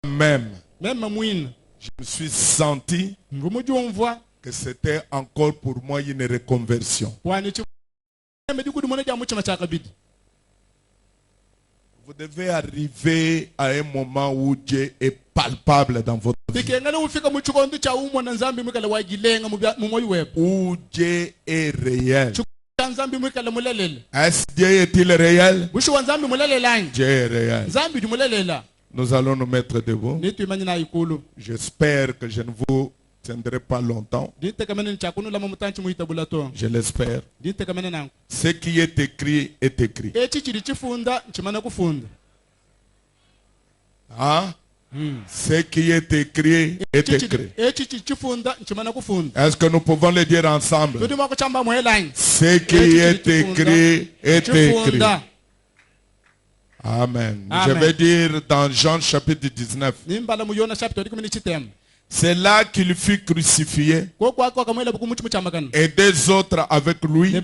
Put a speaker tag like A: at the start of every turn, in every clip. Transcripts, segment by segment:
A: même,
B: je
A: je me suis senti que c'était encore pour moi une reconversion. Vous devez arriver à un moment où Dieu est palpable dans votre vie. Où Dieu est réel. Est-ce Dieu est-il réel? Dieu est réel. Nous allons nous mettre debout. J'espère que je ne vous tiendrai pas longtemps. Je l'espère. Ce qui est écrit est écrit. Hein? Ce qui est écrit est écrit. Est-ce que nous pouvons le dire ensemble? Ce qui est écrit est écrit. Amen. Je vais dire dans Jean chapitre 19. C'est là qu'il fut crucifié et deux autres avec lui,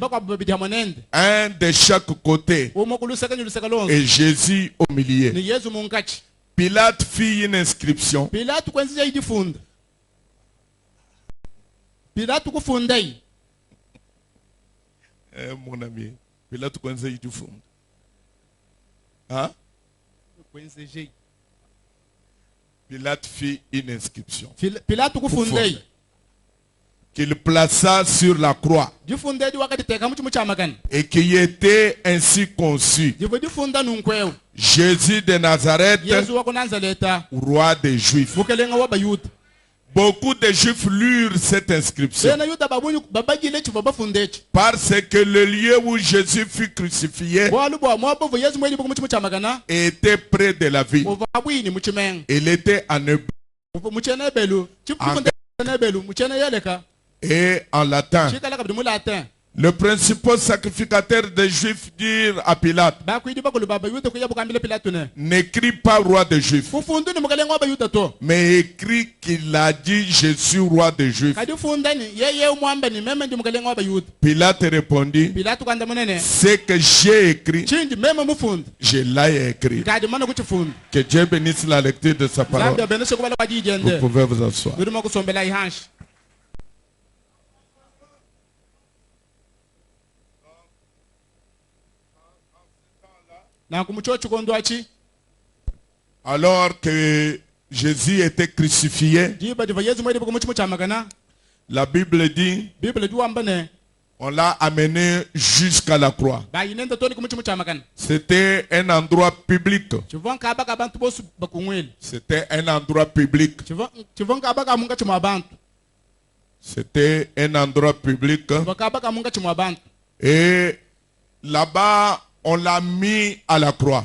A: un de chaque côté et Jésus au milieu. Pilate fit une inscription. Mon ami, Pilate conseille du fond. Hein? Pilate fit une inscription qu'il plaça sur la croix et qui était ainsi conçu: Jésus de Nazareth, roi des Juifs. Beaucoup de Juifs lurent cette inscription parce que le lieu où Jésus fut crucifié était près de la ville. Il était en hébreu et en latin. Le principal sacrificateur des Juifs dit à Pilate: n'écris pas roi des Juifs, mais écris qu'il a dit: je suis roi des Juifs. Pilate répondit: ce que j'ai écrit, je l'ai écrit. Que Dieu bénisse la lecture de sa parole. Vous pouvez vous asseoir. Alors que Jésus était crucifié, la Bible dit, on l'a amené jusqu'à la croix. C'était un endroit public. C'était un endroit public. C'était un endroit public. Et là-bas, on l'a mis à la croix.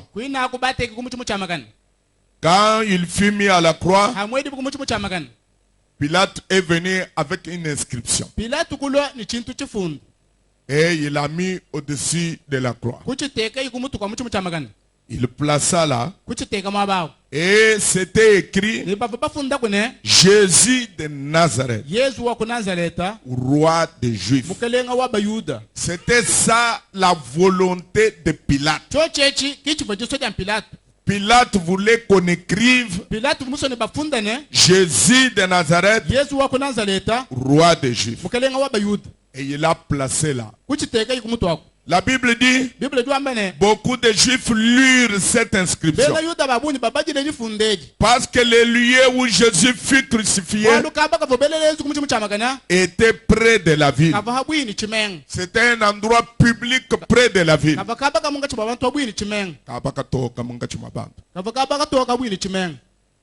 A: Quand il fut mis à la croix, Pilate est venu avec une inscription. Et il l'a mis au-dessus de la croix. Il plaça là. Et c'était écrit: Jésus de Nazareth, roi des Juifs. C'était ça la volonté de Pilate. Pilate voulait qu'on écrive Jésus de Nazareth, roi des Juifs. Et il l'a placé là. La Bible dit, beaucoup de Juifs lurent cette inscription parce que le lieu où Jésus fut crucifié était près de la ville. C'était un endroit public près de la ville.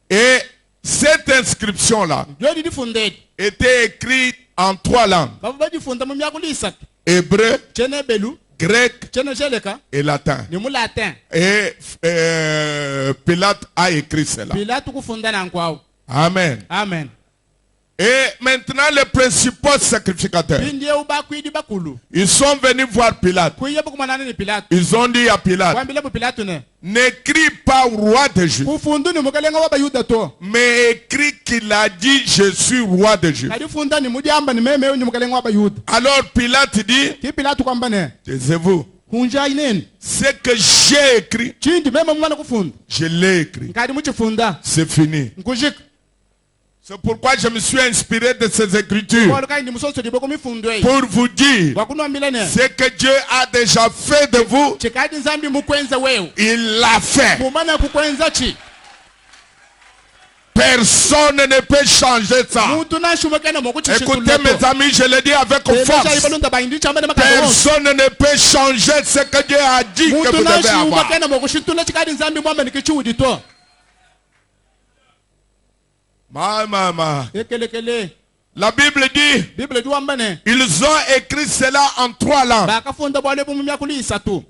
A: Et cette inscription-là était écrite en 3 langues: hébreu, grec et latin. Et Pilate a écrit cela. Amen.
B: Amen.
A: Et maintenant les principaux sacrificateurs, ils sont venus voir Pilate. Ils ont dit à Pilate: n'écris pas roi des Juifs, mais écris qu'il a dit: je suis roi des Juifs. Alors Pilate dit: taisez-vous. Ce que j'ai écrit, je l'ai écrit. C'est fini. C'est pourquoi je me suis inspiré de ces écritures. Pour vous dire ce que Dieu a déjà fait de vous. Il l'a fait. Personne ne peut changer ça. Écoutez mes amis, je le dis avec force. Personne ne peut changer ce que Dieu a dit que vous devez avoir. La Bible dit, ils ont écrit cela en 3 langues.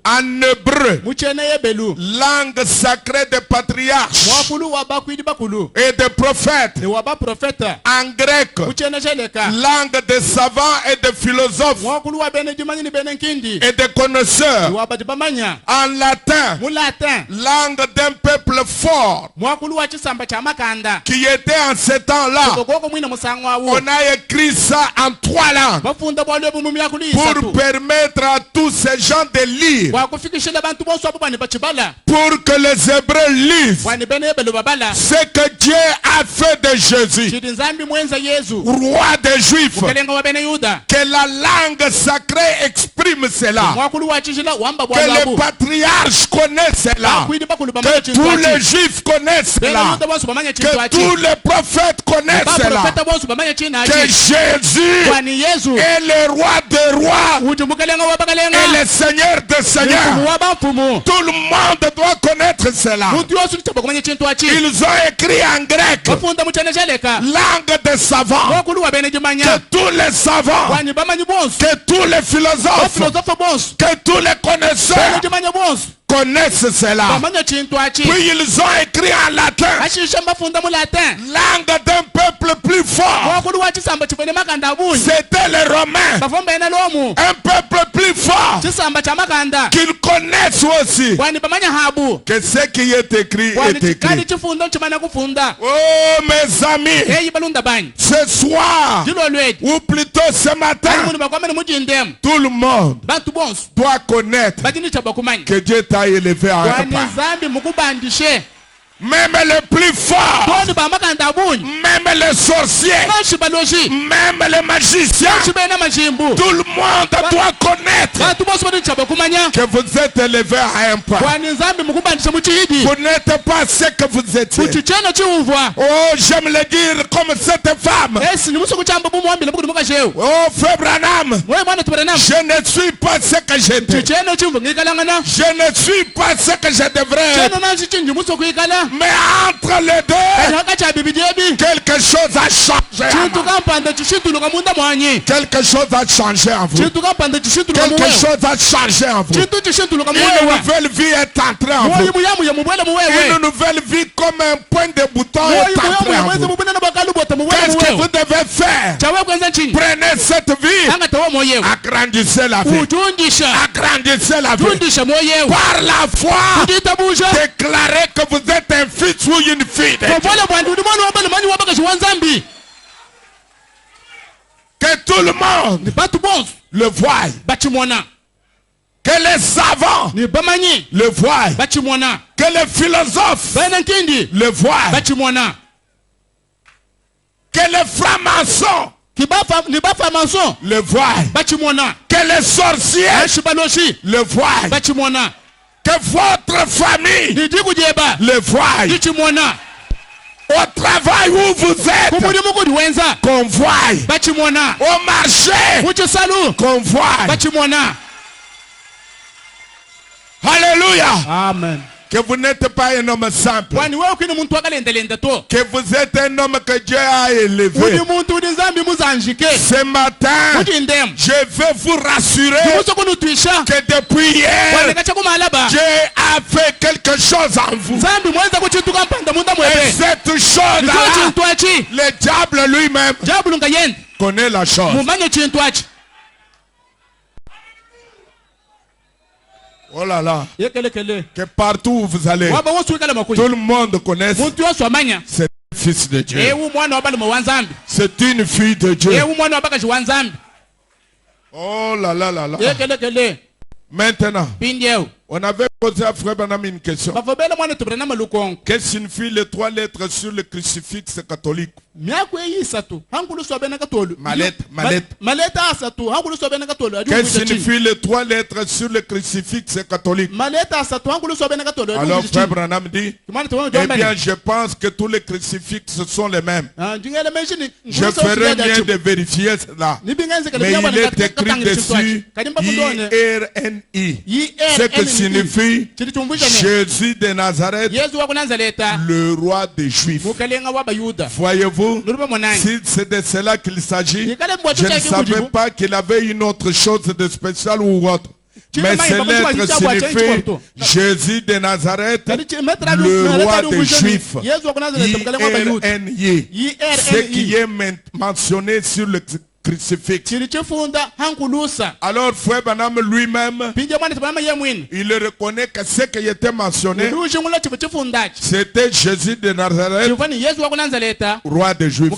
A: En hébreu, langue sacrée des patriarches et des prophètes. En grec, langue des savants et des philosophes et des connaisseurs. En latin, langue d'un peuple fort qui était en ce temps-là. On a écrit ça en 3 langues pour permettre à tous ces gens de lire, pour que les Hébreux lisent ce que Dieu a fait de Jésus, roi des Juifs, que la langue sacrée exprime cela, que les patriarches connaissent cela, que tous les Juifs connaissent cela, que tous les prophètes connaissent cela, que Jésus est le roi des rois et le Seigneur des seigneurs. Tout le monde doit connaître cela. Ils ont écrit en grec, langue des savants, que tous les savants, que tous les philosophes, que tous les connaisseurs connaissent cela. Puis ils ont écrit en latin, langue d'un peuple plus fort. C'était les Romains, un peuple plus fort qu'ils connaissent aussi. Que ce qui est écrit est écrit. Oh mes amis, ce soir, ou plutôt ce matin, tout le monde doit connaître que Dieu t'a élevé à un pas. Même les plus forts, même les sorciers, même les magiciens, tout le monde doit connaître que vous êtes élevé à un pas. Vous n'êtes pas ce que vous étiez. Oh, j'aime le dire comme cette femme. Oh, frère Branham, je ne suis pas ce que j'étais. Je ne suis pas ce que je devrais être. Mais entre les deux, quelque chose a changé en moi. Quelque chose a changé en vous. Quelque chose a changé en vous. Une nouvelle vie est entrée en vous. Une nouvelle vie comme un point de bouton est entrée en vous. Qu'est-ce que vous devez faire? Prenez cette vie, agrandissez la vie. Agrandissez la vie. Par la foi, déclarez que vous êtes un fils ou une fille. Que tout le monde le voie. Que les savants le voient. Que les philosophes le voient. Que les francs-maçons le voient. Que les sorciers le voient. Que votre famille le voie. Au travail où vous êtes, qu'on voie. Au marché, qu'on voie. Alléluia.
B: Amen.
A: Que vous n'êtes pas un homme simple. Que vous êtes un homme que Dieu a élevé. Ce matin, je veux vous rassurer que depuis hier, Dieu a fait quelque chose en vous. Et cette chose-là, le diable lui-même connaît la chose. Oh là là. Que partout où vous allez, tout le monde connaît c'est un fils de Dieu. C'est une fille de Dieu. Oh là là là là. Maintenant, on avait posé à Frère Branham une question. Qu'est-ce que signifient les 3 lettres sur le crucifix catholique? Qu'est-ce que signifient les 3 lettres sur le crucifix catholique? Alors Frère Branham dit, eh bien je pense que tous les crucifix sont les mêmes. Je ferai bien de vérifier cela. Mais il est écrit dessus IRNI. Ce que signifie Jésus de Nazareth, le roi des Juifs. Voyez-vous, si c'est de cela qu'il s'agit, je ne savais pas qu'il avait une autre chose de spécial ou autre. Mais ces lettres signifient Jésus de Nazareth, le roi des Juifs. IRNI. Ce qui est mentionné sur le crucifix. Alors Frère Branham lui-même, il reconnaît que ce qui était mentionné, c'était Jésus de Nazareth, roi des Juifs.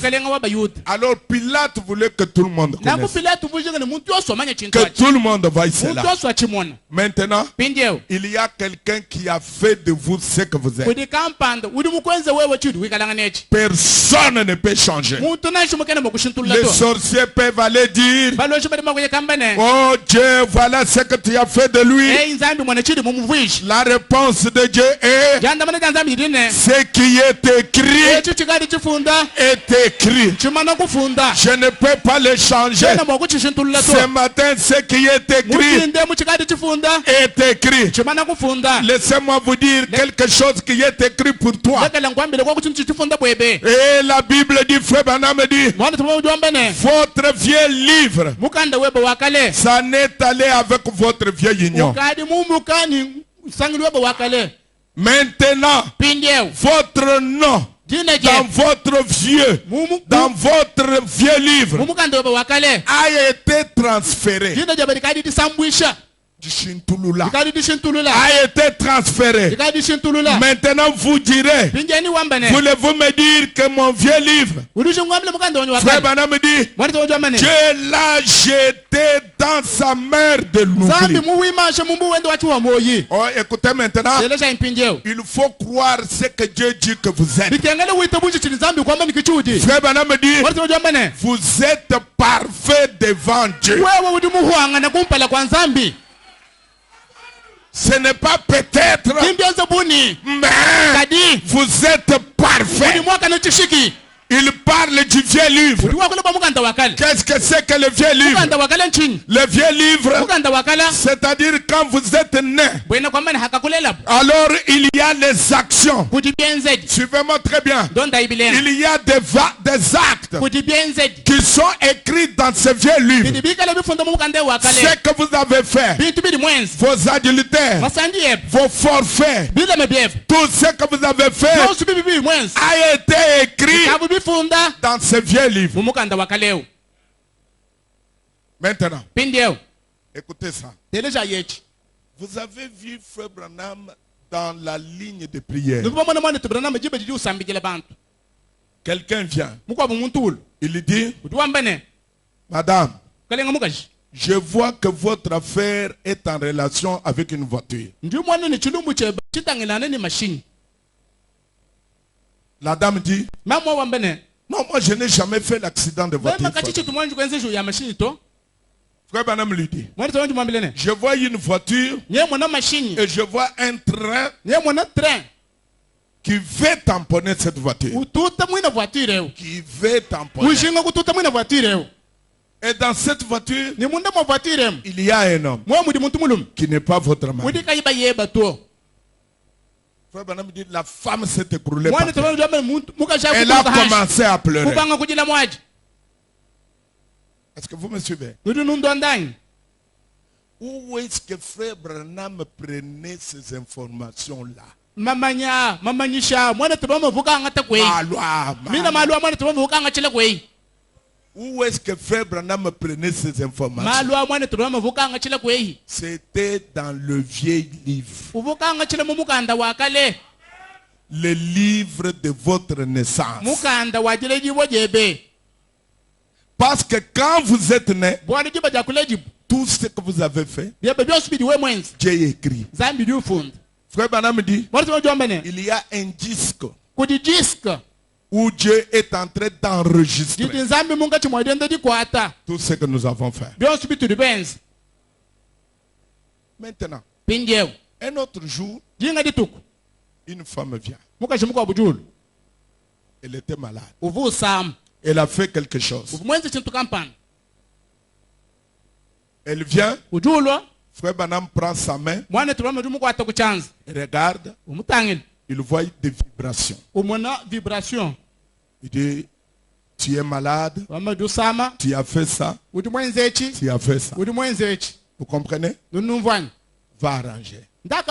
A: Alors Pilate voulait que tout le monde connaisse, que tout le monde voie cela. Maintenant, il y a quelqu'un qui a fait de vous ce que vous êtes. Personne ne peut changer. Les sorciers peuvent aller dire, oh Dieu, voilà ce que tu as fait de lui. La réponse de Dieu est, ce qui est écrit est écrit. Je ne peux pas le changer. Ce matin, ce qui est écrit est écrit. Laissez-moi vous dire quelque chose qui est écrit pour toi. Et la Bible dit, Frère Branham dit, votre vieux livre, ça n'est allé avec votre vieille union. Maintenant, votre nom dans votre vieux livre a été transféré. A été transféré. Maintenant vous direz, voulez-vous me dire que mon vieux livre, Frère Branham me dit, Dieu l'a jeté dans sa mer de l'oubli. Oh, écoutez maintenant, il faut croire ce que Dieu dit que vous êtes. Frère Branham me dit, vous êtes parfait devant Dieu. Ce n'est pas peut-être, mais vous êtes parfait. Il parle du vieux livre. Qu'est-ce que c'est que le vieux livre? Le vieux livre, c'est-à-dire quand vous êtes né, alors il y a les actions. Suivez-moi très bien. Il y a des actes qui sont écrits dans ce vieux livre. Ce que vous avez fait, vos adultères, vos forfaits, tout ce que vous avez fait a été écrit dans ce vieux livre. Maintenant, écoutez ça. Vous avez vu Frère Branham dans la ligne de prière. Quelqu'un vient. Il dit, Madame, je vois que votre affaire est en relation avec une voiture. La dame dit, non, moi je n'ai jamais fait l'accident de voiture. Frère Branham lui dit, je vois une voiture et je vois un train qui veut tamponner cette voiture. Qui veut tamponner. Et dans cette voiture, il y a un homme qui n'est pas votre mari. Frère Branham dit, la femme s'est écroulée par terre. Elle a commencé à pleurer. Est-ce que vous me suivez? Où est-ce que Frère Branham prenait ces informations-là? Où est-ce que Frère Branham prenait ces informations? C'était dans le vieil livre. Le livre de votre naissance. Parce que quand vous êtes né, tout ce que vous avez fait, Dieu a écrit. Frère Branham dit, il y a un disque où Dieu est en train d'enregistrer tout ce que nous avons fait. Maintenant, un autre jour, une femme vient. Elle était malade. Elle a fait quelque chose. Elle vient. Frère Branham prend sa main. Il regarde. Il voit des vibrations. Il dit, tu es malade. Tu as fait ça. Tu as fait ça. Vous comprenez? Va arranger. La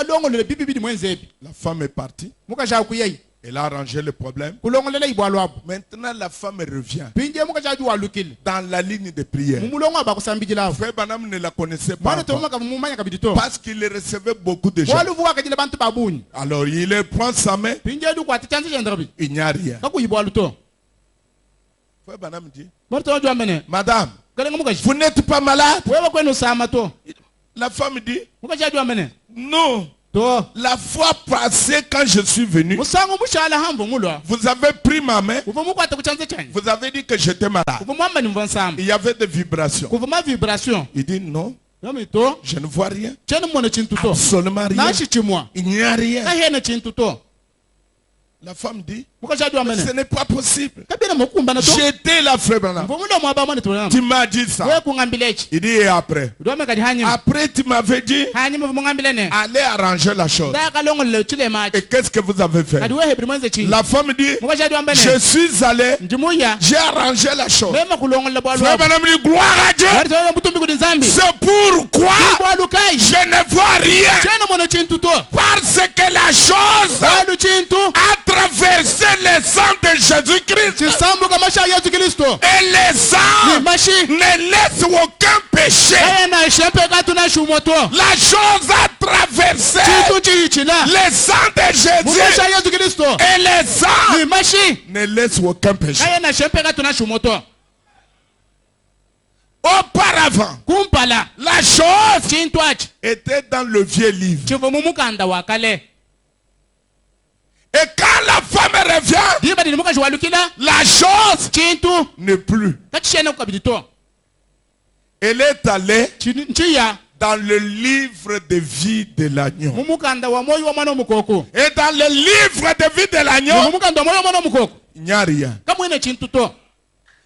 A: femme est partie. Elle a arrangé le problème. Maintenant, la femme revient dans la ligne de prière. Frère Branham ne la connaissait pas parce qu'il recevait beaucoup de gens. Alors, il prend sa main. Il n'y a rien. Frère Branham dit, Madame, vous n'êtes pas malade? La femme dit, non. La fois passée, quand je suis venu, vous avez pris ma main. Vous avez dit que j'étais malade. Il y avait des vibrations. Il dit non. Je ne vois rien. Absolument rien. Il n'y a rien. La femme dit, ce n'est pas possible. J'étais là, frère Branham. Tu m'as dit ça. Il dit, et après? Après, tu m'avais dit, allez arranger la chose. Et qu'est-ce que vous avez fait? La femme dit, je suis allé, j'ai arrangé la chose. Frère Branham dit, gloire à Dieu. C'est pourquoi je ne vois rien. Parce que la chose a traversé le sang de Jésus-Christ. Et le sang ne laisse aucun péché. La chose a traversé le sang de Jésus. Et le sang ne laisse aucun péché. Auparavant, la chose était dans le vieux livre. Et quand la femme revient, la chose n'est plus. Elle est allée dans le livre de vie de l'agneau. Et dans le livre de vie de l'agneau, il n'y a rien.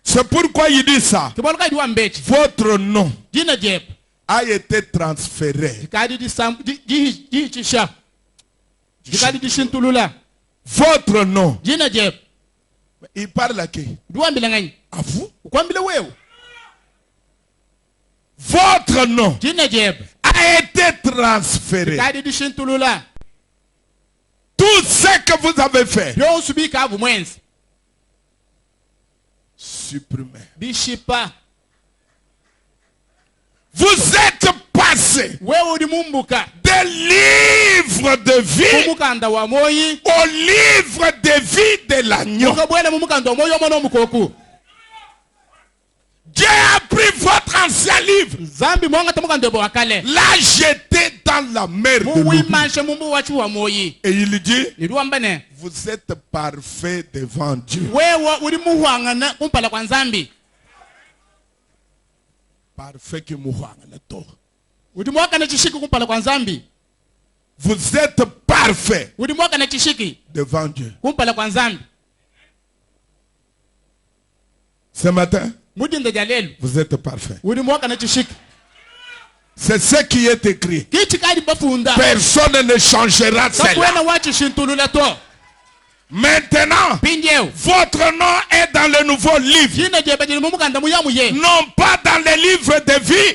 A: C'est pourquoi il dit ça. Votre nom a été transféré. Votre nom. Il parle à qui? À vous? Votre nom a été transféré. Tout ce que vous avez fait, supprimé. Vous êtes passé des livres de vie au livre de vie de l'agneau. Dieu a pris votre ancien livre, l'a jeté dans la mer de l'oubli. Et il dit, vous êtes parfait devant Dieu. Parfait que vous êtes parfait devant Dieu. Ce matin, vous êtes parfait. C'est ce qui est écrit. Personne ne changera cela. Maintenant, votre nom est dans le nouveau livre. Non pas dans le livre de vie,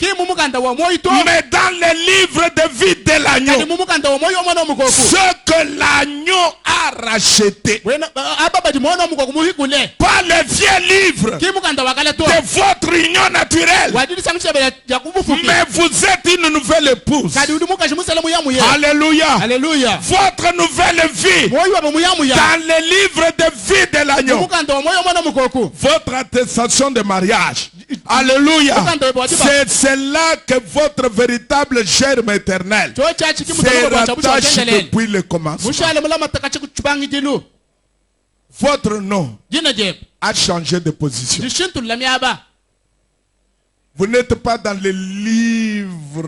A: mais dans le livre de vie de l'agneau. Ce que l'agneau a racheté. Pas le vieux livre de votre union naturelle. Mais vous êtes une nouvelle épouse. Alléluia.
B: Alléluia.
A: Votre nouvelle vie dans le livre de vie de l'agneau. Votre attestation de mariage Alléluia. C'est là que votre véritable germe éternel s'est rattaché depuis le commencement. Votre nom a changé de position. Vous n'êtes pas dans les livres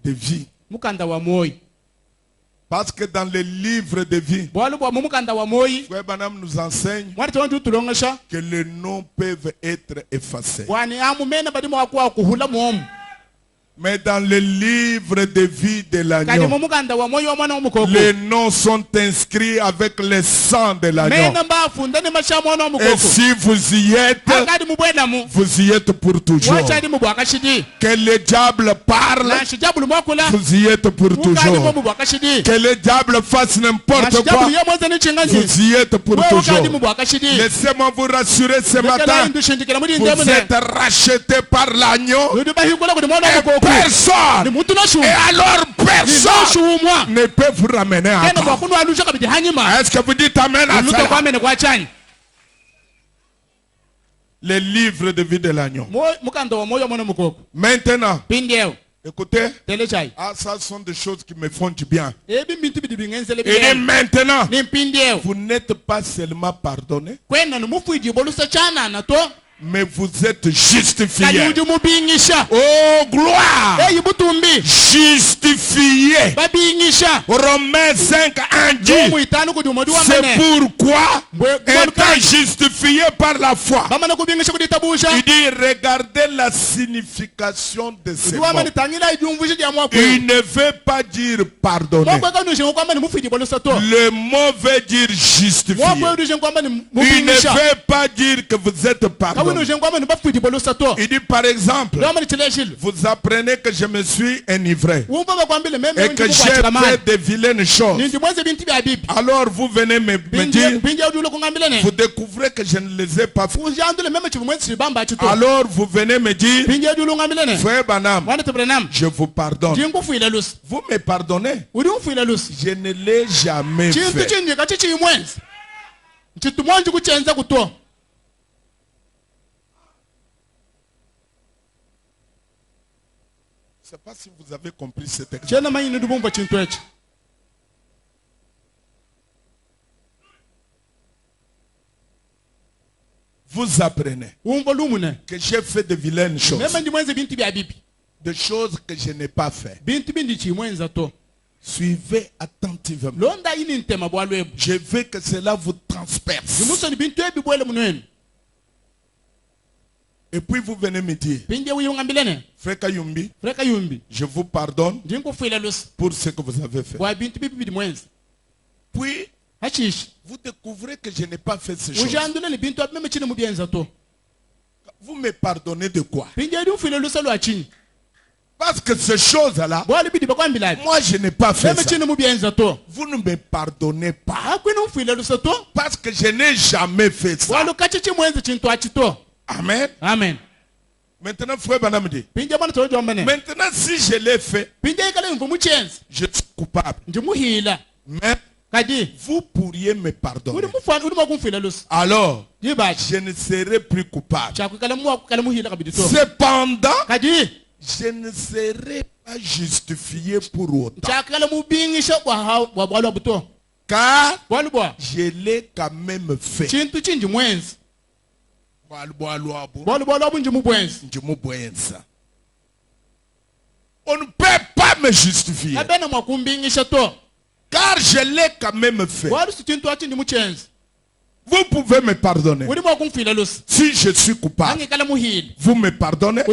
A: de vie. Parce que dans les livres de vie, Frère Branham nous enseigne que les noms peuvent être effacés. Mais dans le livre de vie de l'agneau, les noms sont inscrits avec le sang de l'agneau. Et si vous y êtes pour toujours. Que le diable parle, vous y êtes pour toujours. Que le diable fasse n'importe quoi, vous y êtes pour toujours. Laissez-moi vous rassurer ce matin, vous êtes rachetés par l'agneau. Personne, et alors personne ne peut vous ramener à quoi. Est-ce que vous dites amen à ça? Les livres de vie de l'agneau. Maintenant, écoutez, ça sont des choses qui me font du bien. Et maintenant, vous n'êtes pas seulement pardonné, mais vous êtes justifié. Oh gloire! Justifié. Romains 5 dit, c'est pourquoi, étant justifié par la foi, il dit, regardez la signification de ce mot. Il ne veut pas dire pardonner. Le mot veut dire justifié. Il ne veut pas dire que vous êtes pardonné. Il dit par exemple, vous apprenez que je me suis enivré et que j'ai fait de vilaines choses. Alors vous venez me dire, vous découvrez que je ne les ai pas fait. Alors vous venez me dire, Frère Branham, je vous pardonne. Vous me pardonnez? Je ne l'ai jamais fait. Je ne sais pas si vous avez compris cet exemple. Vous apprenez que j'ai fait de vilaines choses, des choses que je n'ai pas fait. Suivez attentivement. Je veux que cela vous transperce. Et puis vous venez me dire, Frère Kayumbi, je vous pardonne pour ce que vous avez fait. Puis, vous découvrez que je n'ai pas fait ces choses. Vous me pardonnez de quoi? Parce que ces choses-là, moi je n'ai pas fait ça. Vous ne me pardonnez pas. Parce que je n'ai jamais fait ça. Amen.
B: Amen.
A: Maintenant, Frère Branham dit, maintenant si je l'ai fait, je suis coupable. Mais vous pourriez me pardonner. Alors, je ne serai plus coupable. Cependant, je ne serai pas justifié pour autant. Car je l'ai quand même fait. On ne peut pas me justifier. Car je l'ai quand même fait. Vous pouvez me pardonner. Si je suis coupable, vous me pardonnez.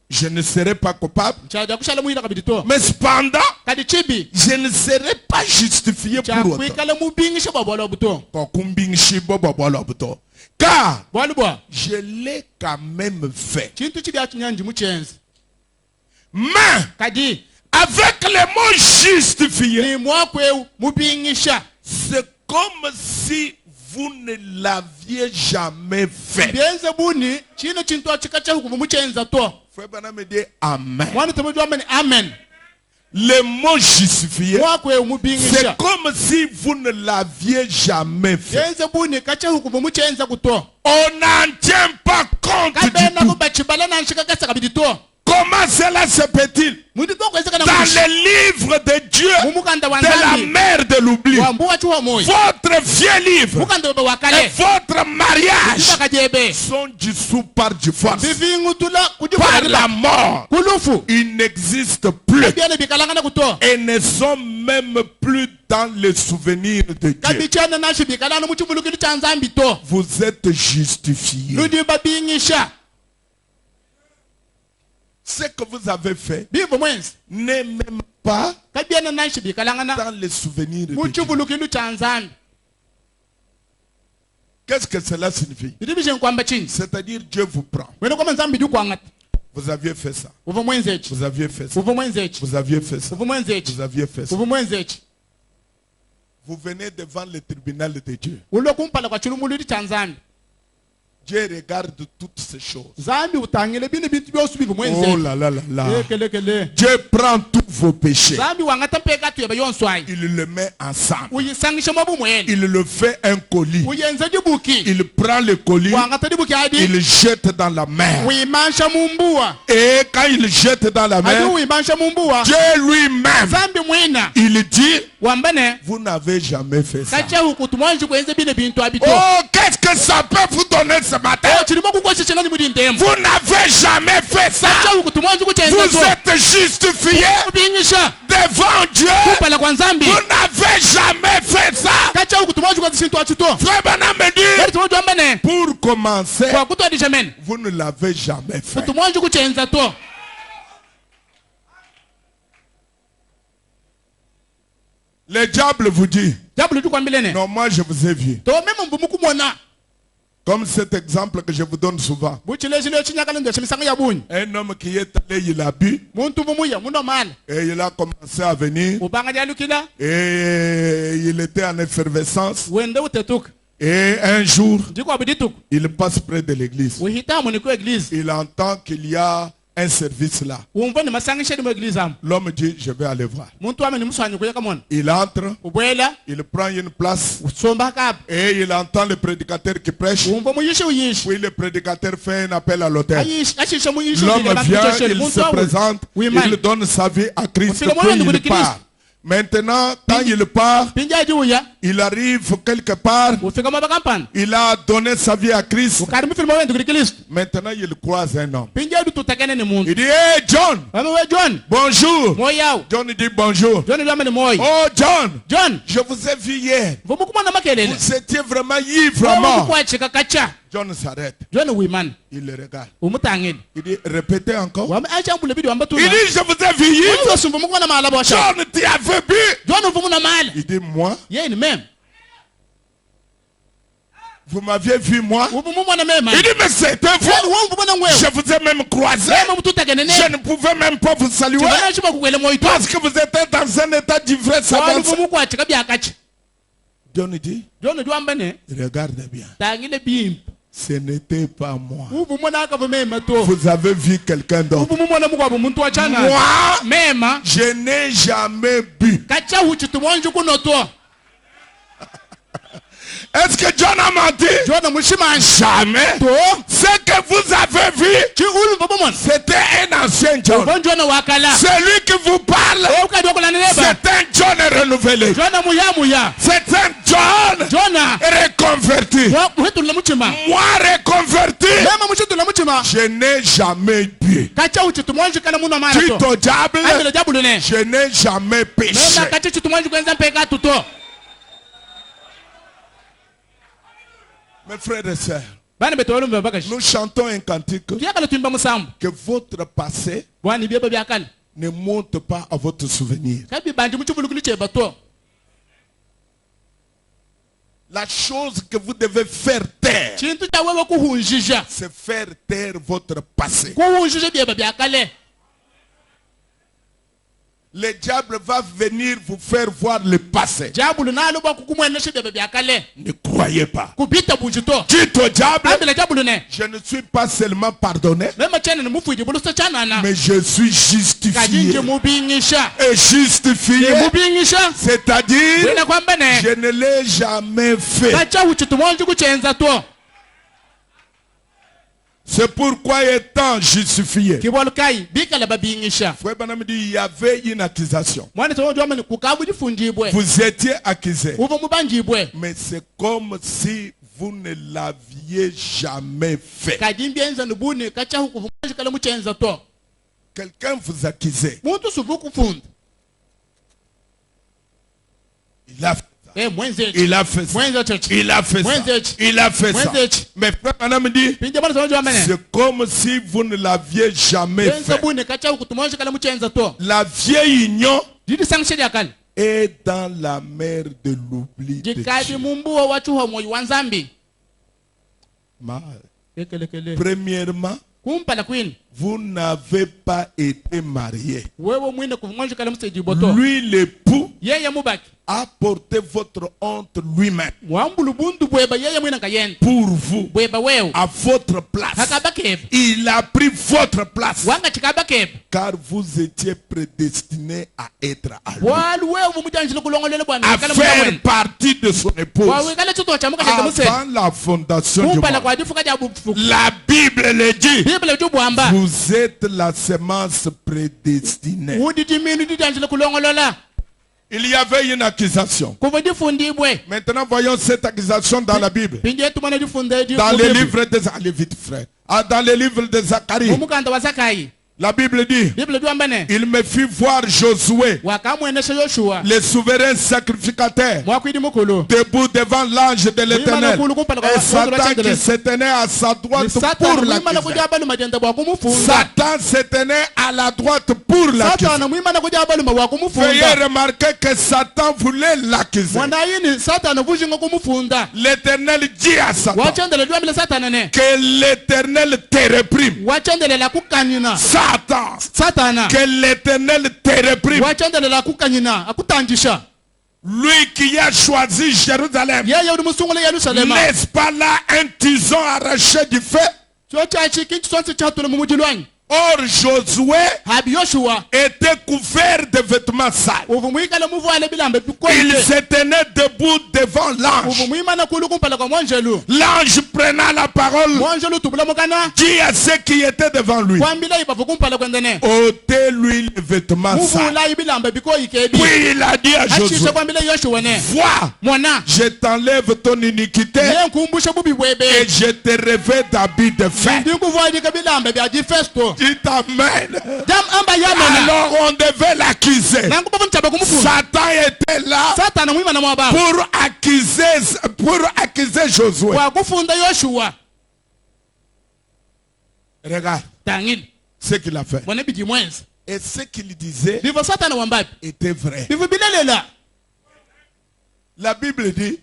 A: Je ne serai pas coupable. Mais cependant, je ne serai pas justifié pour autant. Car je l'ai quand même fait. Mais avec les mots justifiés, c'est comme si vous ne l'aviez jamais fait. Frère Branham me dit Amen. Le mot justifié, c'est comme si vous ne l'aviez jamais fait. On n'en tient pas compte du tout. Comment cela se peut-il? Dans le livre de Dieu, de la mer de l'oubli, votre vieux livre et votre mariage sont dissous par du force, par la mort. Ils n'existent plus et ne sont même plus dans les souvenirs de Dieu. Vous êtes justifiés. Ce que vous avez fait n'est même pas dans les souvenirs de Dieu. Qu'est-ce que cela signifie? C'est-à-dire Dieu vous prend. Vous aviez fait ça. Vous aviez fait ça. Vous aviez fait ça. Vous aviez fait ça. Vous venez devant le tribunal de Dieu. Dieu regarde toutes ces choses. Oh là là là là. Dieu prend tous vos péchés. Il le met ensemble. Il le fait un colis. Il prend le colis. Il jette dans la mer. Et quand il jette dans la mer, Dieu lui-même, il dit, vous n'avez jamais fait ça. Oh, qu'est-ce que ça peut vous donner ce matin? Vous n'avez jamais fait ça. Vous êtes justifié devant Dieu. Vous n'avez jamais fait ça. Frère Branham me dit, pour commencer, vous ne l'avez jamais fait. Le diable vous dit, non, moi je vous ai vu. Comme cet exemple que je vous donne souvent. Un homme qui est allé, il a bu. Et il a commencé à venir. Et il était en effervescence. Et un jour, il passe près de l'église. Il entend qu'il y a un service là. L'homme dit, je vais aller voir. Il entre, il prend une place et il entend le prédicateur qui prêche. Puis le prédicateur fait un appel à l'autel. L'homme vient, il se présente, il donne sa vie à Christ, puis il part. Maintenant, quand il part, il arrive quelque part, il a donné sa vie à Christ. Maintenant, il croise un homme. Il dit, hey John, bonjour. John dit bonjour. Oh John, je vous ai vu hier. Vous étiez vraiment ivre à mort. John s'arrête. Il le regarde. Il dit, répétez encore. Il dit, je vous ai vu ivre. John, tu avais bu. Il dit, moi? Vous m'aviez vu moi? Il dit, mais c'était vous. Je vous ai même croisé. Je ne pouvais même pas vous saluer. Parce que vous étiez dans un état d'ivresse avancé. John dit, regardez bien. Ce n'était pas moi. Vous avez vu quelqu'un d'autre. Moi, je n'ai jamais bu. Est-ce que John a menti? Jamais. Ce que vous avez vu, c'était un ancien John. Celui qui vous parle, c'est un John renouvelé. C'est un John reconverti. Moi reconverti, je n'ai jamais bu. Dites au diable, je n'ai jamais péché. Mes frères et sœurs, nous chantons un cantique que votre passé ne monte pas à votre souvenir. La chose que vous devez faire taire, c'est faire taire votre passé. le diable va venir vous faire voir le passé. Ne croyez pas. Dites au diable, je ne suis pas seulement pardonné, mais je suis justifié. Et justifié, c'est-à-dire, je ne l'ai jamais fait. C'est pourquoi étant justifié, Frère Branham dit, il y avait une accusation. Vous étiez accusé. Mais c'est comme si vous ne l'aviez jamais fait. Quelqu'un vous accusait. Il a fait. Il a fait ça. Il a fait ça. Il a fait ça. Mais Frère Branham dit, c'est comme si vous ne l'aviez jamais fait. La vieille union est dans la mer de l'oubli de Dieu. Premièrement, vous n'avez pas été marié. Lui, l'époux, a porté votre honte lui-même pour vous, à votre place. Il a pris votre place, car vous étiez prédestiné à être à lui, à faire partie de son épouse avant la fondation du monde. La Bible le dit, vous êtes la semence prédestinée. Il y avait une accusation. Maintenant, voyons cette accusation dans la Bible. Dans les livres des... Allez vite, frère. Dans les livres de Zacharie. La Bible dit, il me fit voir Josué, le souverain sacrificateur, debout devant l'ange de l'Éternel, et Satan qui se tenait à sa droite pour l'accuser. Satan se tenait à la droite pour l'accuser. Veuillez remarquer que Satan voulait l'accuser. L'Éternel dit à Satan, que l'Éternel te réprime. Satan, que l'Éternel te réprime. Lui qui a choisi Jérusalem, n'est-ce pas là un tison arraché du feu? Or Josué était couvert de vêtements sales. Il se tenait debout devant l'ange. L'ange prenant la parole dit à ceux qui étaient devant lui, ôtez-lui les vêtements sales. Puis il a dit à Josué, vois, je t'enlève ton iniquité et je te revêt d'habits de fête. Dites Amen. Alors on devait l'accuser. Satan était là pour accuser Josué. Regarde ce qu'il a fait. Et ce qu'il disait était vrai. La Bible dit,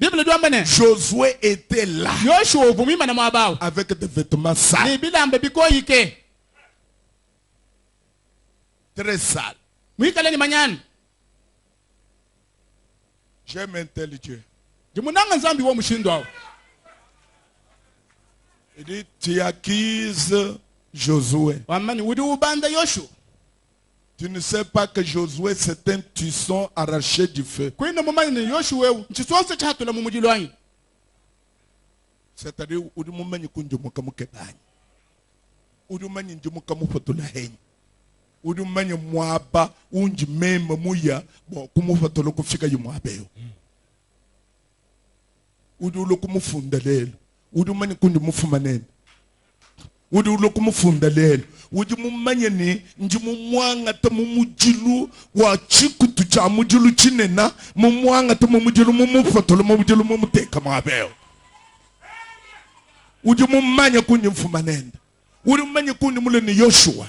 A: Josué était là avec des vêtements sales. Très sale. J'aime un tel Dieu. Il dit, tu accuses Josué. Tu ne sais pas que Josué c'est un tison arraché du feu. C'est-à-dire, udumanye mwaba unji mema muya bo kumufatolo kufika yumwabeyo udulo kumufundelelo udumanye kundi mufumanene udulo kumufundelelo udumumanye ni njimumwanga tamumujilu wa chikutu cha mujilu chinena mumwanga tamumujilu mumufatolo mumujilu mumuteka mwabeyo udumumanye kundi mfumanene udumanye kundi muleni Yoshua.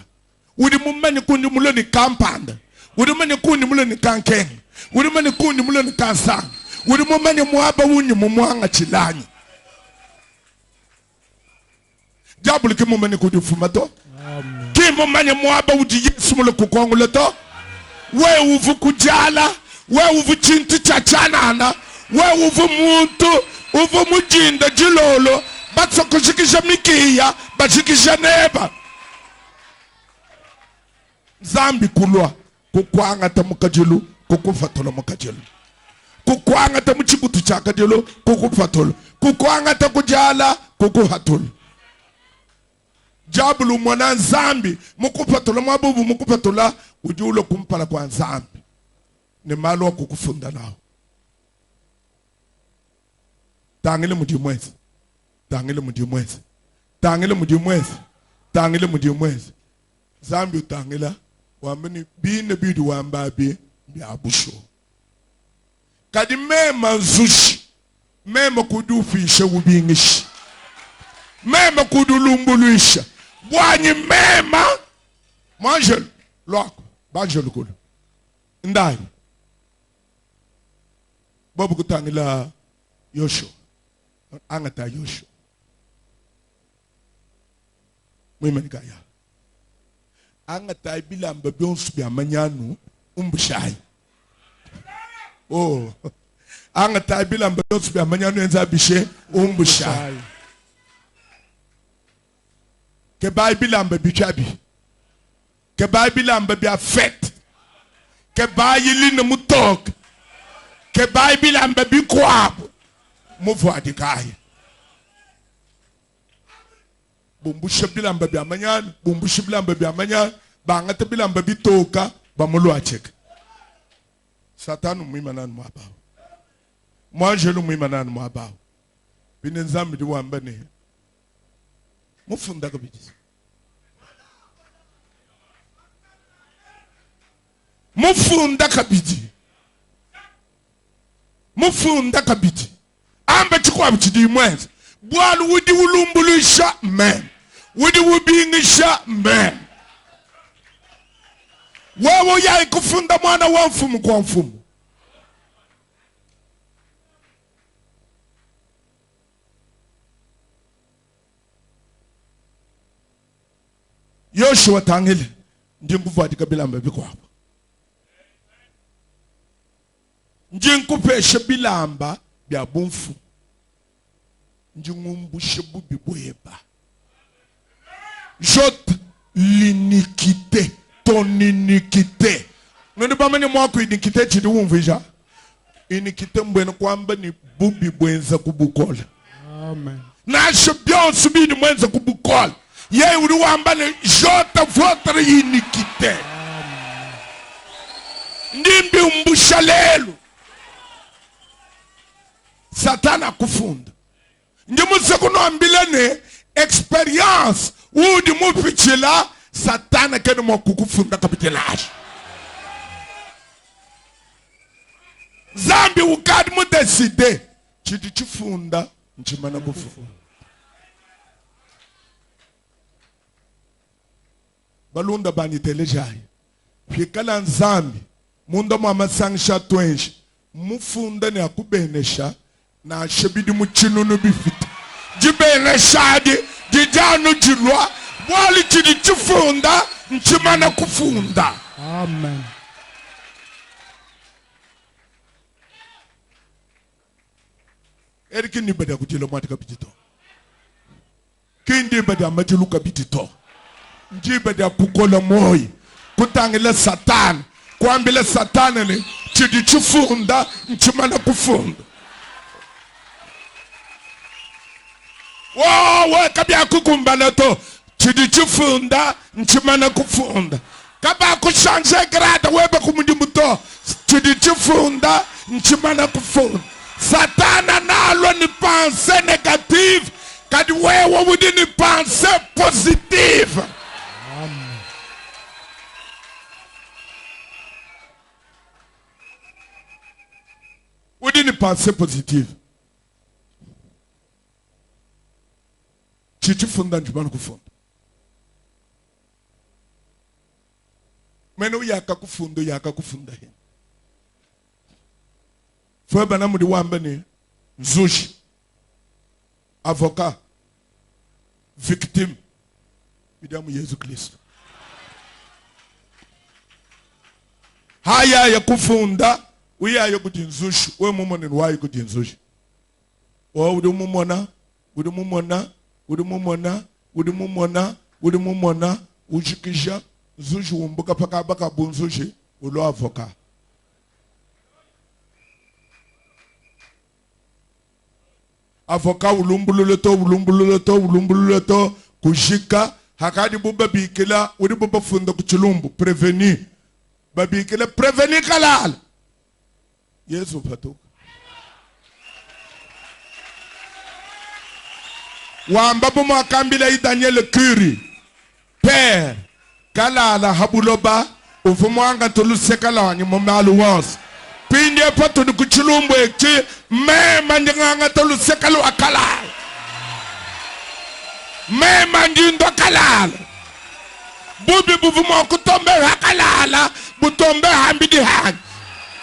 A: Udi mumani kundi muloni kampanda. Udi mani kundi muloni kankeng. Udi mani kundi muloni kansang. Udi mumani muaba unyi mumuanga chilani. Jabuli ki mumani kundi fumato. Ki mumani muaba udi Yesu mule kukongu leto. we uvu kujala, we uvu chintu chachanana, we uvu muntu, uvu mujinda jilolo, batso kushikisha mikia, bashikisha neba. Zambi kulwa, kukwanga tamukajilu, kukufatola mukajilu. Kukwanga tamuchikutu chakajilu, kukufatola. Kukwanga takujala, kukuhatulu. Jabulu mwana nzambi, mukupatola mabubu mukupatola, ujulo kumpala kwa nzambi. Ni malo wa kukufunda nao. Tangile mujimwezi. Tangile mujimwezi. Tangile mujimwezi. Tangile mujimwezi. Zambi utangila, wambeni bine bidu wambabi, biabusho. Kadi mema nzushi, mema kudufisha ubingishi. Mema kudulumbuluisha. Bwanyi mema. Manjel, lwako, banjel kulu. Ndai. Bobu kutangila Yosho. Angata Yosho. Mwime nikaya. Angata ibila mbabionsu bia manyanu umbushai. Oh. Angata ibila mbabionsu bia manyanu enza bishe umbushai. Ke Bible amba bichabi. Ke Bible amba bia fet. Ke Bible ne mutok. Ke Bible amba bi kwab. Muvu adikai. Bumbu shebila amba bia manyan, bumbu shebila amba bia manyan, bangata bila amba bitoka, bamulu achek. Satanu muimanan mwabao. Mwanjelu muimanan mwabao. Binenzambi di wamba ne. Mufunda kabidi. Mufunda kabidi. Mufunda kabidi. Amba chikwa bichidi mwenzi. Bwalu wudi ulumbuluisha men. Wudi wubingisha men. Wawo ya ikufunda mwana wa mfumu kwa mfumu. Yoshua tangile njinguvu adikabila mbabi kwa hapa. Njinkupe shebilamba bia bumfu. Njingumbu shebubi boyeba. Jot l'iniquité, ton iniquité. Noni bamani mwako iniquité chidi umvija. Iniquité mbwene kwamba ni bubi bwenza kubukola. Amen. Na shebion subini mwenza kubukola. Ye uruwamba le jota votre iniquité. Ndimbi umbushalelu. Satana kufunda. Ndimuze kuno ambilene experience udi mupichila Satana kenu mwakukufunda kapitelaji. Zambi ukadi mudeside chidi chifunda nchimana kufunda. Balunda bani telejai. Fikala nzambi. Munda mama sangsha twenji. Mufunda ni akubenesha. Na shebidi muchinu nubifita. Jibenesha di. Jijanu jilwa. Wali chidi chifunda. Nchimana kufunda. Amen. Eriki ni bada kujilo matika bitito. Kindi bada majiluka bitito. Njibe dia kukola moi kutangile Satan kuambile Satan ni chidi chifunda nchimana kufunda. Wow, kabia kukumbana to chidi chifunda nchimana kufunda. Kaba kushanje grada webe kumudimuto chidi chifunda nchimana kufunda. Satana nalo ni pense negative kadi wewe wudi ni pense positive. Wudi ni pense positive. Chichifunda njumana kufunda. Meno yaka kufunda hii. Fweba na mudi wamba ni nzushi. Avocat. Victim. Bidamu Yesu Kristo. haya ya kufunda uya ya kujinzushu we mumoni wayi kujinzushu wa udi mumona ujikisha zushi umbuka paka baka bunzushi ulo avoka avoka ulumbululeto kushika hakadi buba bikila udi buba funda kuchilumbu preveni babikila preveni kalala Yesu patuka wambabu mwakambila i Daniel Kuri Père kalala habuloba ufumwanga tulusekala wanyi mumalu wonsi pinde patu ni kuchilumbu ekti mema njenganga tulusekala wakalala mema njindo kalala bubi bufumwa kutombe wakalala butombe hambidi hanyi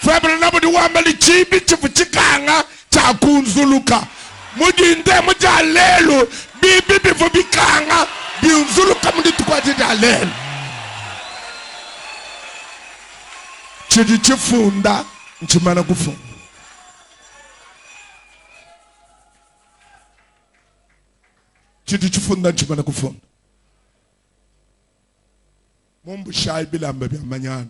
A: Febra na budi wambali chibi chifu chikanga cha kunzuluka mujinde mujalelu bibi bifu bikanga biunzuluka mudi tukwati jalelu chidi chifunda nchimana kufunda chidi chifunda nchimana kufunda mumbu shai bila mbabi amanyano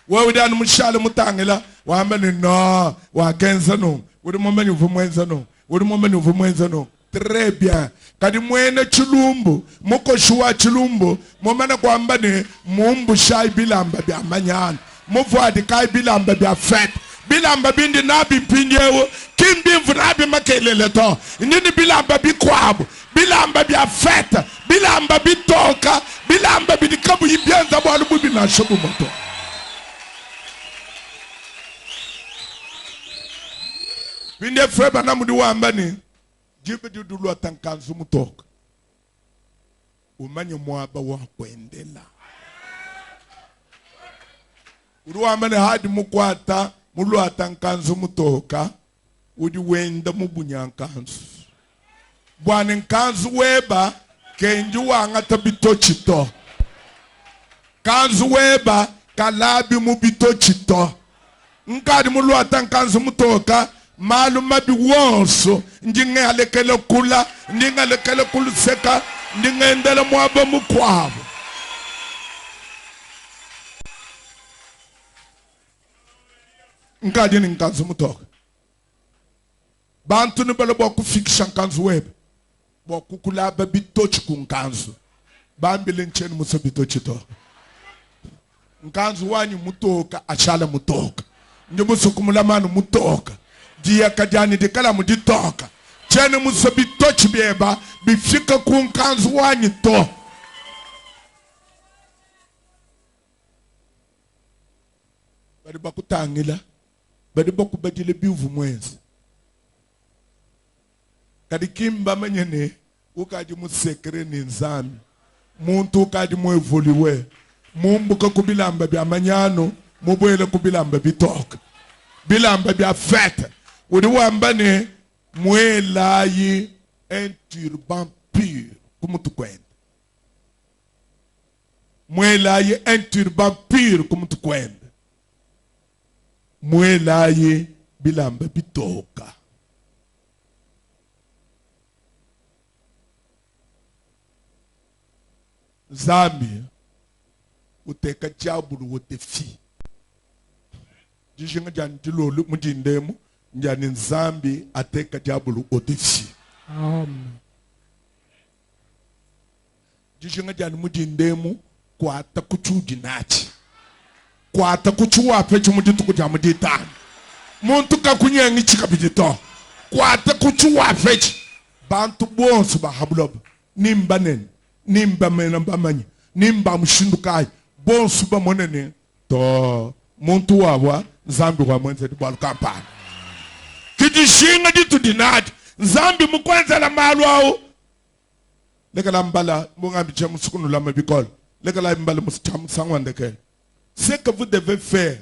A: wewe dani mshale mutangela wambani no wakenza no uri momeni uvumwenza no uri momeni uvumwenza no très bien kadi mwene chilumbu muko shuwa chilumbu momena kwambani mumbu shai bilamba bya manyana muvwadi kai bilamba bya fet bilamba bindi nabi mpinyewo kimbi mvu nabi makelele to nini bilamba bikwabu bilamba bya fet bilamba bitoka bilamba bidikabu yibyenza bwalu bubi na shobu moto Vinde freba na mudi wambani jibe dudulu atankanzu mutoka umanye mwaba wa kwendela uru wambani hadi mukwata mulu atankanzu mutoka udi wenda mubunyankanzu bwane nkanzu weba kenji wangata bitochito kanzu weba kalabi mubitochito nkadi mulu atankanzu mutoka malu mabi wonso ndinge alekele kula ndinge alekele kuluseka ndinge ndela mwaba mukwabo nkadi ni nkanzu mutoka bantu ni bala boku fiksha nkanzu webe boku kula babi tochi ku nkanzu bambile ncheni musa bitochi to nkanzu wanyi mutoka achala mutoka njemusu kumulamanu mutoka dia kajani de kala mudi toka chene musobi touch bieba bifika ku nkanzu wanyi to badi bakutangila badi bakubadile bivu mwenzi kadi kimba manyene ukaji musekere ni nzami muntu ukaji muevoliwe mumbuka kubilamba bya manyano mubwele kubilamba bitoka bilamba bya fete udi wambane mwelayi un turban pur kumutu kwenda mwelayi un turban pur kumutu kwenda mwelayi bilamba bitoka Zambia uteka chabulu wote fi jishinga jantilolu mujindemu njani Nzambi ateka chabulu wote fi amen jishinga jani mujindemu kwa atakuchuji nachi kwa atakuchuwa pechu mujitu kujamuditani muntu kakunyengi chikabidito kwa atakuchuwa pechu bantu bonsu bahabuloba nimba nene nimba mena bamanyi nimba mshindukai bonsu bamonene to muntu wawa Nzambi wa mwenze dibwalu kampani kijishinga jitu dinati Nzambi mkwenza la malu au leka la mbala mungambi chemu sukunu la mabikol leka la mbala musichamu sangwandeke ce que vous devez faire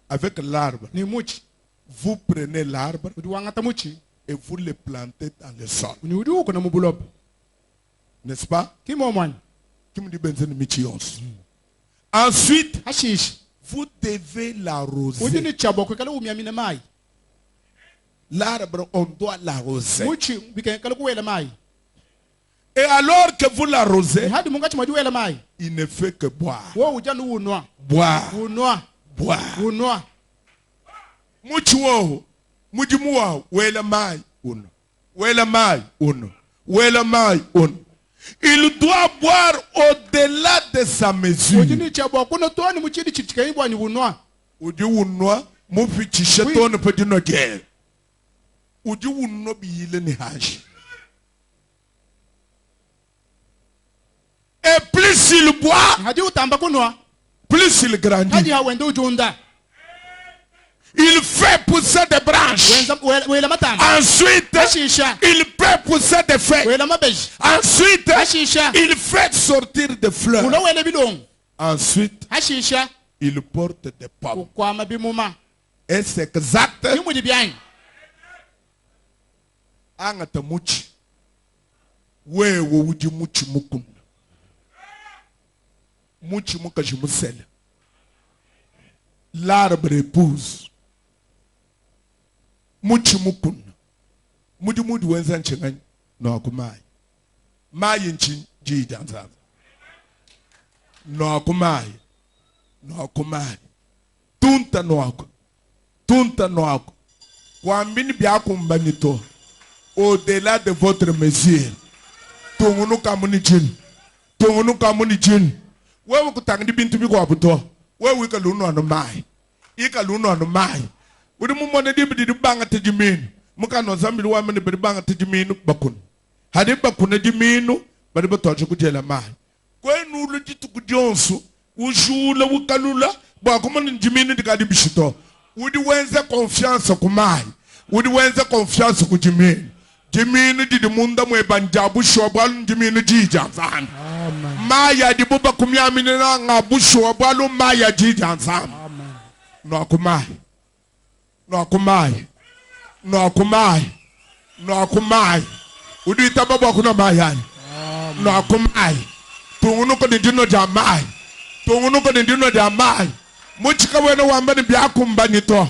A: avec l'arbre vous prenez l'arbre et vous le plantez dans le sol n'est-ce pas qui me dit benzene michi yonso Ensuite, vous devez l'arroser. L'arbre, on doit l'arroser. Et alors que vous l'arrosez, il ne fait que boire. Boire. Boire. Muchiwo, mujimuwa, wela mai uno. Wela mai uno. Wela mai uno. Il doit boire au-delà de sa mesure. Udi unwa, mufi chishetone pedino gere. Udi unno biyile ni haji. Et plus il boit, plus il grandit. Il fait pousser des branches. Ensuite, il peut pousser des feuilles. Ensuite, il fait sortir des fleurs. Ensuite, il porte des pommes. Et c'est exact. Angata muchi. Wewe uji muchi mukun. Muchi muka jimusele. L'arbre épouse. Muchi mukun. Mudi mudi wenzan chengan no akumai. Mai nchin ji danza. No akumai. No akumai. Tunta no aku. Tunta no aku. Kwa mbini biakumbanito. Au-delà de votre mesure. Tungunu kamuni jin. Tungunu kamuni jin. Wewe kutangdi bintu bi kwa buto. Wewe ikaluno anu mai. Ikaluno anu mai. Udi mumone di bidi banga tejiminu. Muka no zambili wa mene bidi banga tejiminu bakun. Hadi bakune jiminu badi batoche kujela mai. Kwe nulu jitu kudionsu. Ujula wukalula. Bwa kumani jiminu dikadi bishito. Udi wenze confiance kumai. Udi wenze confiance kujiminu. Jiminu di munda mwe banjabu shobalu jiminu jijanzani. Maya di buba kumyamini na ngabu shobalu maya jijanzani. No akumai. No akumai. No akumai. No akumai. Udi itababu akuna mayani. No akumai. Tungunuko ni dino jamai. Tungunuko ni dino jamai. Muchika wena wambani biakumba nito.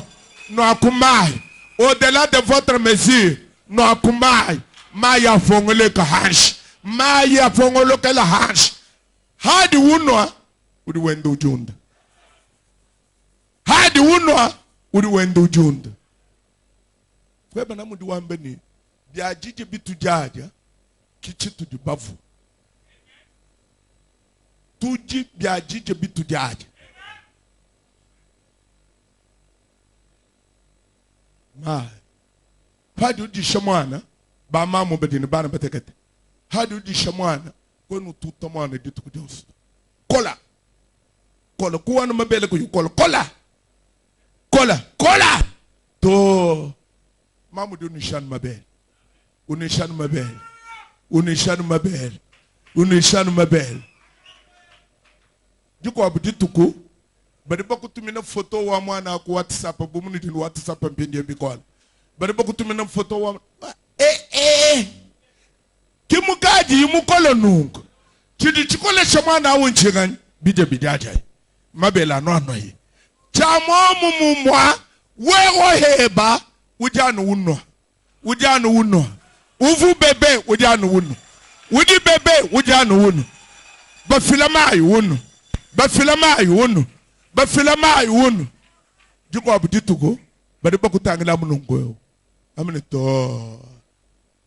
A: No akumai. Au-delà de votre mesure. No akumai. Maya fongole ka hansh. Maya fongole ka la hansh. Hadi unwa. Udi wendo junda. Hadi unwa. Udi wendo junda. Kweba na mudi wambani. Bia jiji bitu jaja. Kichitu di bavu. Tuji bia jiji bitu jaja. Ma. Hadi uji shamwana. Ba mamu bedini bana betekete. Hadi uji shamwana. Kwenu tuta mwana ditu kujonsu. Kola. Kola. Kuwana mabele kuyu kola. Kola. Kola. Kola. To. Mamu di unishan mabele. Unishan mabele. Unishan mabele. Unishan mabele. Juko abudi tuku. Bari baku tumina foto wa mwana ku WhatsApp. Bumuni dini WhatsApp mpindi mbikola. Bari baku tumina foto wa kimukaji imukolo nungu. Chidi chikole shamana awu nchigani. Bide bidaja. Mabela no anoye. Chamomu mumwa. Wewo heba. Ujanu unwa. Ujanu unwa. Uvu bebe. Ujanu unwa. Uji bebe. Ujanu unwa. Bafilama ayu unwa. Bafilama ayu unwa. Bafilama ayu unwa. Juko abudituko. Bari baku tangila munungu. Amine to.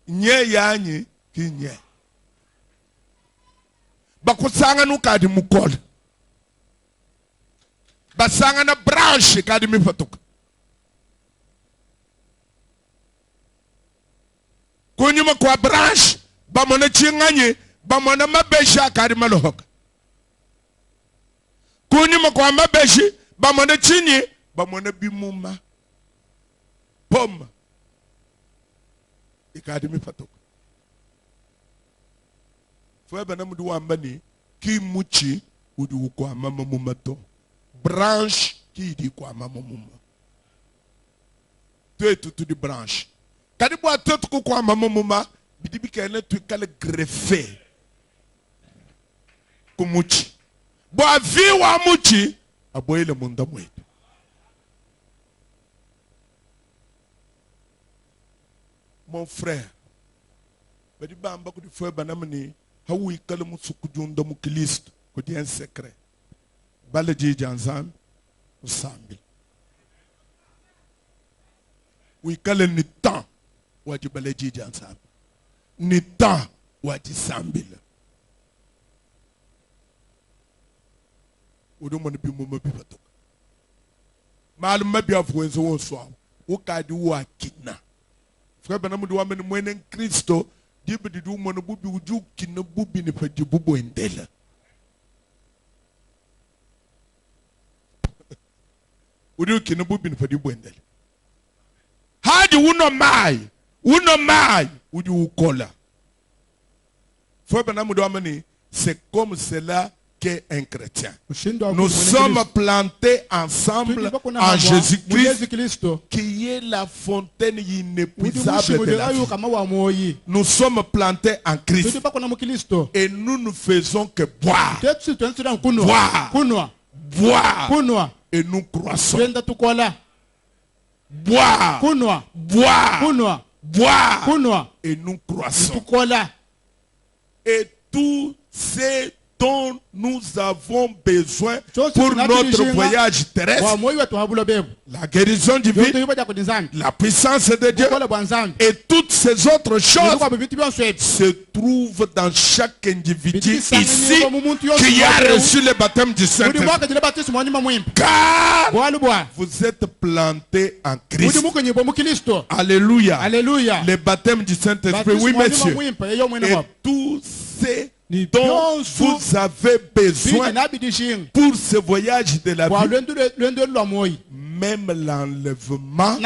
A: Nye yanyi kinye. Bakusanga nukadi mukola. Basanga na branche kadi mifatuka. Kunyuma kwa branche. Bamone chinganye. Bamone mabesha kadi malohoka. Kunyuma kwa mabeshi. Bamone chinye. Bamone bimuma. Poma. Ikadi mifatuka. Fwebe na mudu wambani. Ki muchi. Udu kwa mama mumato. Branche qui dit quoi maman maman. Tu es tout de branche. Quand tu bois tout quoi maman maman, bidibi kene tu kale greffé. Kumuchi. Bwa viwa muchi aboyele munda mwetu. Mon frère, badi bamba ko di fo banamni hawi kala musuku junda mu Kristo ko di un secret. Balaji janzam usambil. Wi kala ni temps wati balaji janzam. Ni temps wati sambil. Odo mo bi mo mabi batok. Mal mabi afwenzo wo so. Wo ka di wa kidna. Frère Benamou doit mener moyen Christo, Dieu peut dire mon bubi uju qui ne bubi ne peut dire bubo endela. Uju qui ne bubi ne peut dire bubo endela. Hadi uno mai, uju ukola. Frère Benamou doit mener, c'est comme cela un chrétien. Nous sommes plantés ensemble en Jésus-Christ, qui est la fontaine inépuisable de la vie. Nous sommes plantés en Christ et nous ne faisons que boire. Boire. Et nous croissons. Boire. Et nous croissons. Et tous ces dont nous avons besoin pour notre voyage terrestre, la guérison divine, la puissance de Dieu et toutes ces autres choses se trouvent dans chaque individu ici qui a reçu le baptême du Saint-Esprit. Car vous êtes plantés en Christ. Alléluia. Alléluia. Le baptême du Saint-Esprit, oui monsieur. Et tous ces dont vous avez besoin pour ce voyage de la vie, même l'enlèvement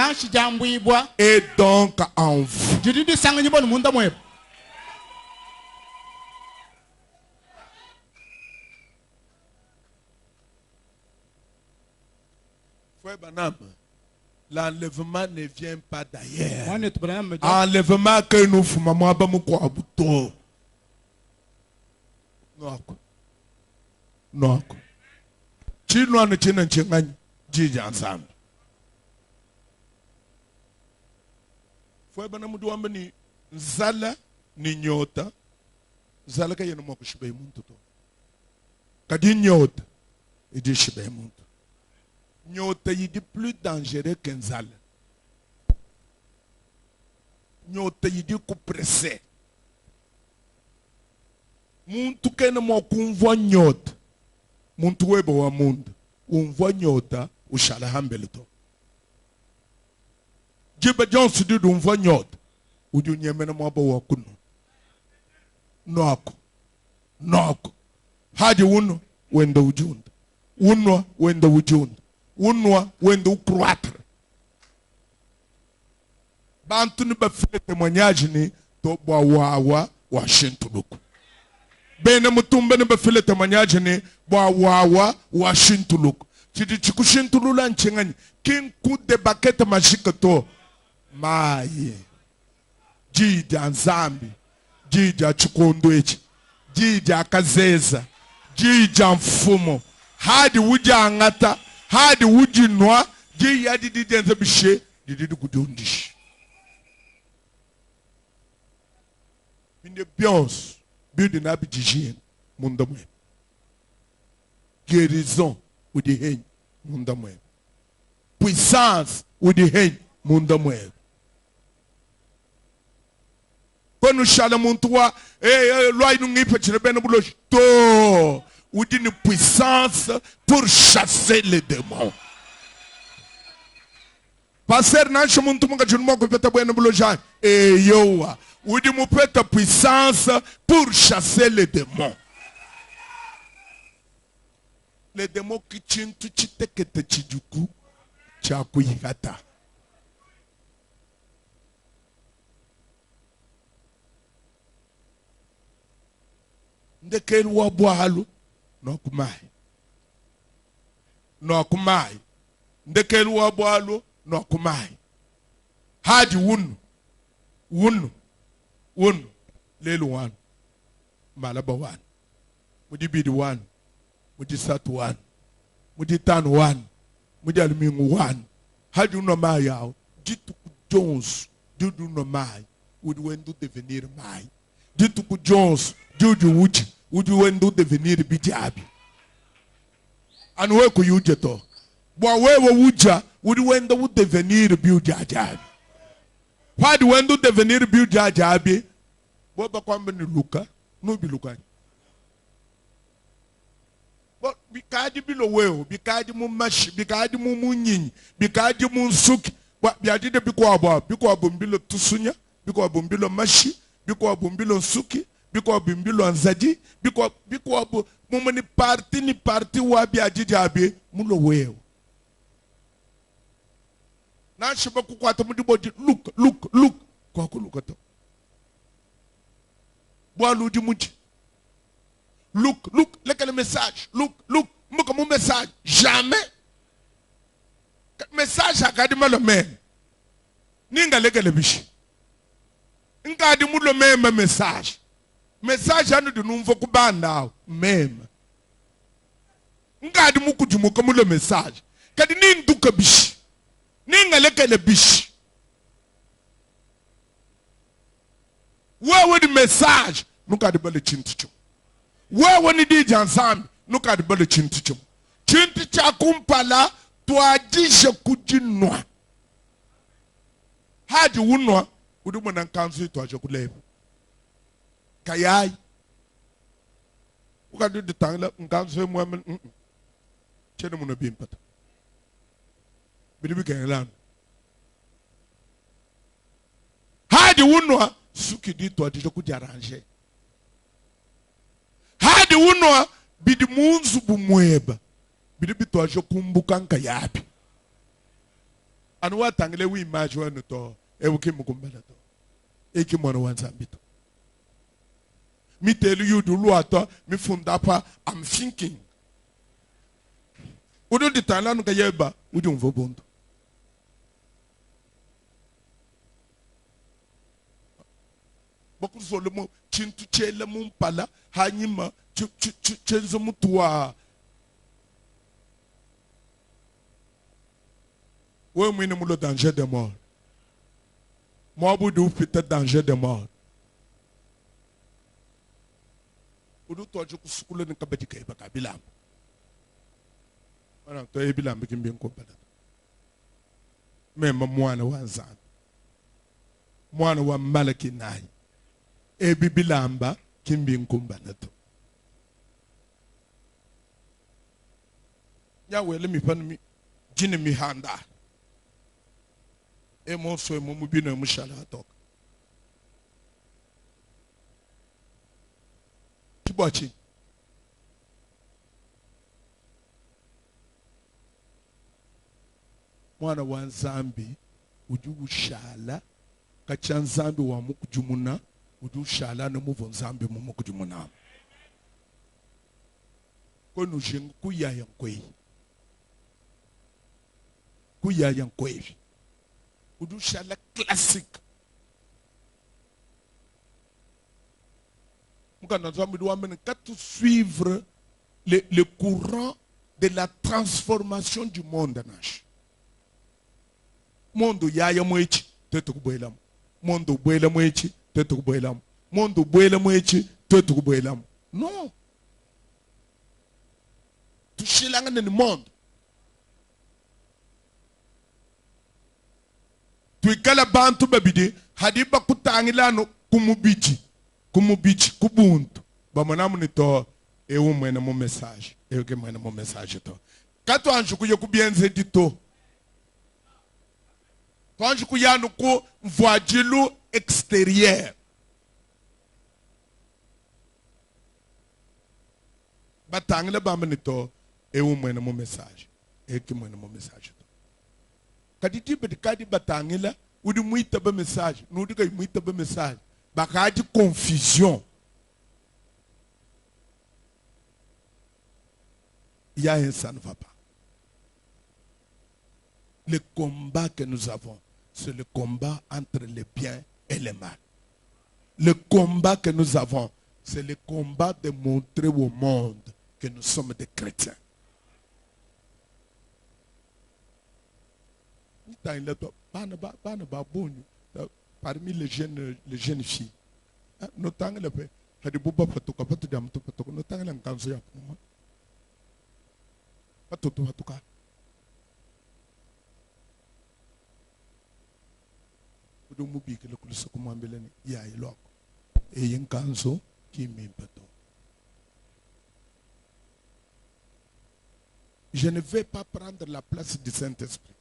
A: est donc en vous. Frère Branham, l'enlèvement ne vient pas d'ailleurs. Enlèvement que nous fumons. Non. Chino ane china nchengani jiji ansam. Fwe bana mudu wamba ni nzala ni nyota. Nzala ka yenu mwako shibe muntu to. Kadi nyota idi shibe muntu. Nyota yidi plus dangereux que nzala. Nyota yidi kupresse. Muntu kena mwa kumvwa nyota. Muntu webo wa mundu. Umvwa nyota ushala hambelito. Jiba jonsu didu umvwa nyota. Uju nyemena mwabo wa kunu. Noko. Hadi uno wenda ujunda. Unwa wenda ujunda. Unwa wenda ukruatra. Bantu ni bafile mwanyaji ni to bwa wa shintuluku. Bene mutumbe ne bafile temanyaje ne bwa wa shintuluku. Chidi chikushintulula nchengani. Kin kude bakete majike to. Maye. Jija nzambi. Jija chikondwechi. Jija kazeza. Jija mfumo. Hadi uja angata. Hadi uji nwa. Jija didi enze bishe. Didi kudundishi. Minde bions. Building up Jijin, Mundamwe. Guérison, ou des haines, Mundamwe. Puissance, ou des haines, Mundamwe. Quand nous chalons toi, loi nous n'y peut pas nous bloquer. To, ou d'une puissance pour chasser les démons. Passer n'a pas mon tour que je ne m'en peux pas nous bloquer. Et yo. Ou dit mon ta puissance pour chasser les démons. Les démons qui tiennent tout de suite que te chiduku, chakuyigata. Ndeke wa boalu, no kumai. Ndeke wa boalu, no kumai. Hadi wunu. Lelu wan. Malaba wan. Mudibidi wan. Mudi sat one. Mudi tan one. Mudi aluming one. How do you know my yaw? Dito Jones, do no mai. Would when do devenir mai. Dito Jones, do would you when do devenir bijabi. And where could you jeto? But where would ya would when do devenir bijabi? Why do when do devenir bijabi? What bakwambe luka? No be luka. But because below well, because mu mash, because mu munyin, because mu suk, but biadi de biko bumbilo tusunya, biko bumbilo mashi, biko bumbilo suki, biko bumbilo anzadi, biko mumani parti wa biadi jabe, mulo well. Na shiba kukwata mudi bodi look, kwa kulukato. Boa ludi muji. Look, like le message. Look, moi comme un message. Jamais. Message à kadima le même. Ninga leke le bichi. Nga di mu le même message. Message anu de nous faut kubanda même. Nga di mu kujumu comme le message. Kadi ni nduka bichi. Ninga leke le bichi. Wewe di message. Nuka di bale chintichu. Where when it is ensemble, look at the body chintichum. Chinticha kumpala to a dish kujinwa. Had you wunwa, would you want to cancel to a jokuleb? Kayai. Who can do the tangle and cancel women? Chenamuna bimpat. But we can learn. Had you wunwa, Suki did to a jokujaranje. Hadi unwa bidi munzu bumweba bidi bitu ajo kumbuka nka yapi anu watangile wi image wanu to ewuke mukumbala to eki mwana wanzambito mi tell you dulu ato mi fundapa I'm thinking udu ditana nuka yeba udu mvobondo Boku mo chintu chele mumpala hanyima chenzo mutua. Ou mwine mulo danger de mort. Mwabu du peut-être danger de mort. Udu tojo kusukule ni kabedika iba kabilam. Wana to ebilam kimbi nkompala. Mema mwana wanzan. Mwana wa malaki nai. Ebi bilamba kimbi nkumba nato. Yawe le mi pan mi jini mi handa. E mo so mo mubino mushala tok. Tibochi. Mwana wa Nzambi uju ushala kacha Nzambi wa mukujumuna udu shala na muvo Nzambi mumukujumuna konu jingu kuya yankwe udu shala classique mukana Nzambi doit mener qu'à tout suivre le courant de la transformation du monde nash mondo yaya mwechi tetu kuboelamu mondo boela mwechi tetu kuboelamu mondo boela mwechi tetu kuboelamu non tushilanga ni mondo tuikala bantu babidi hadiba kutangilano kumubichi kubuntu bamanamu ni to ewu mwene mo message eweke mwene mo message to kato anju kuye kubienze dito quand je kuyanu ko voadilu extérieur batangile bamanito ewu mwene mo message eki mwene mo message to kaditi bedikadi batangila udi muita ba message nudi kay muita ba message bakadi confusion ça ne va pas. Le combat que nous avons, c'est le combat entre le bien et le mal. Le combat que nous avons, c'est le combat de montrer au monde que nous sommes des chrétiens. Parmi les jeunes filles, je ne vais pas prendre la place du Saint-Esprit,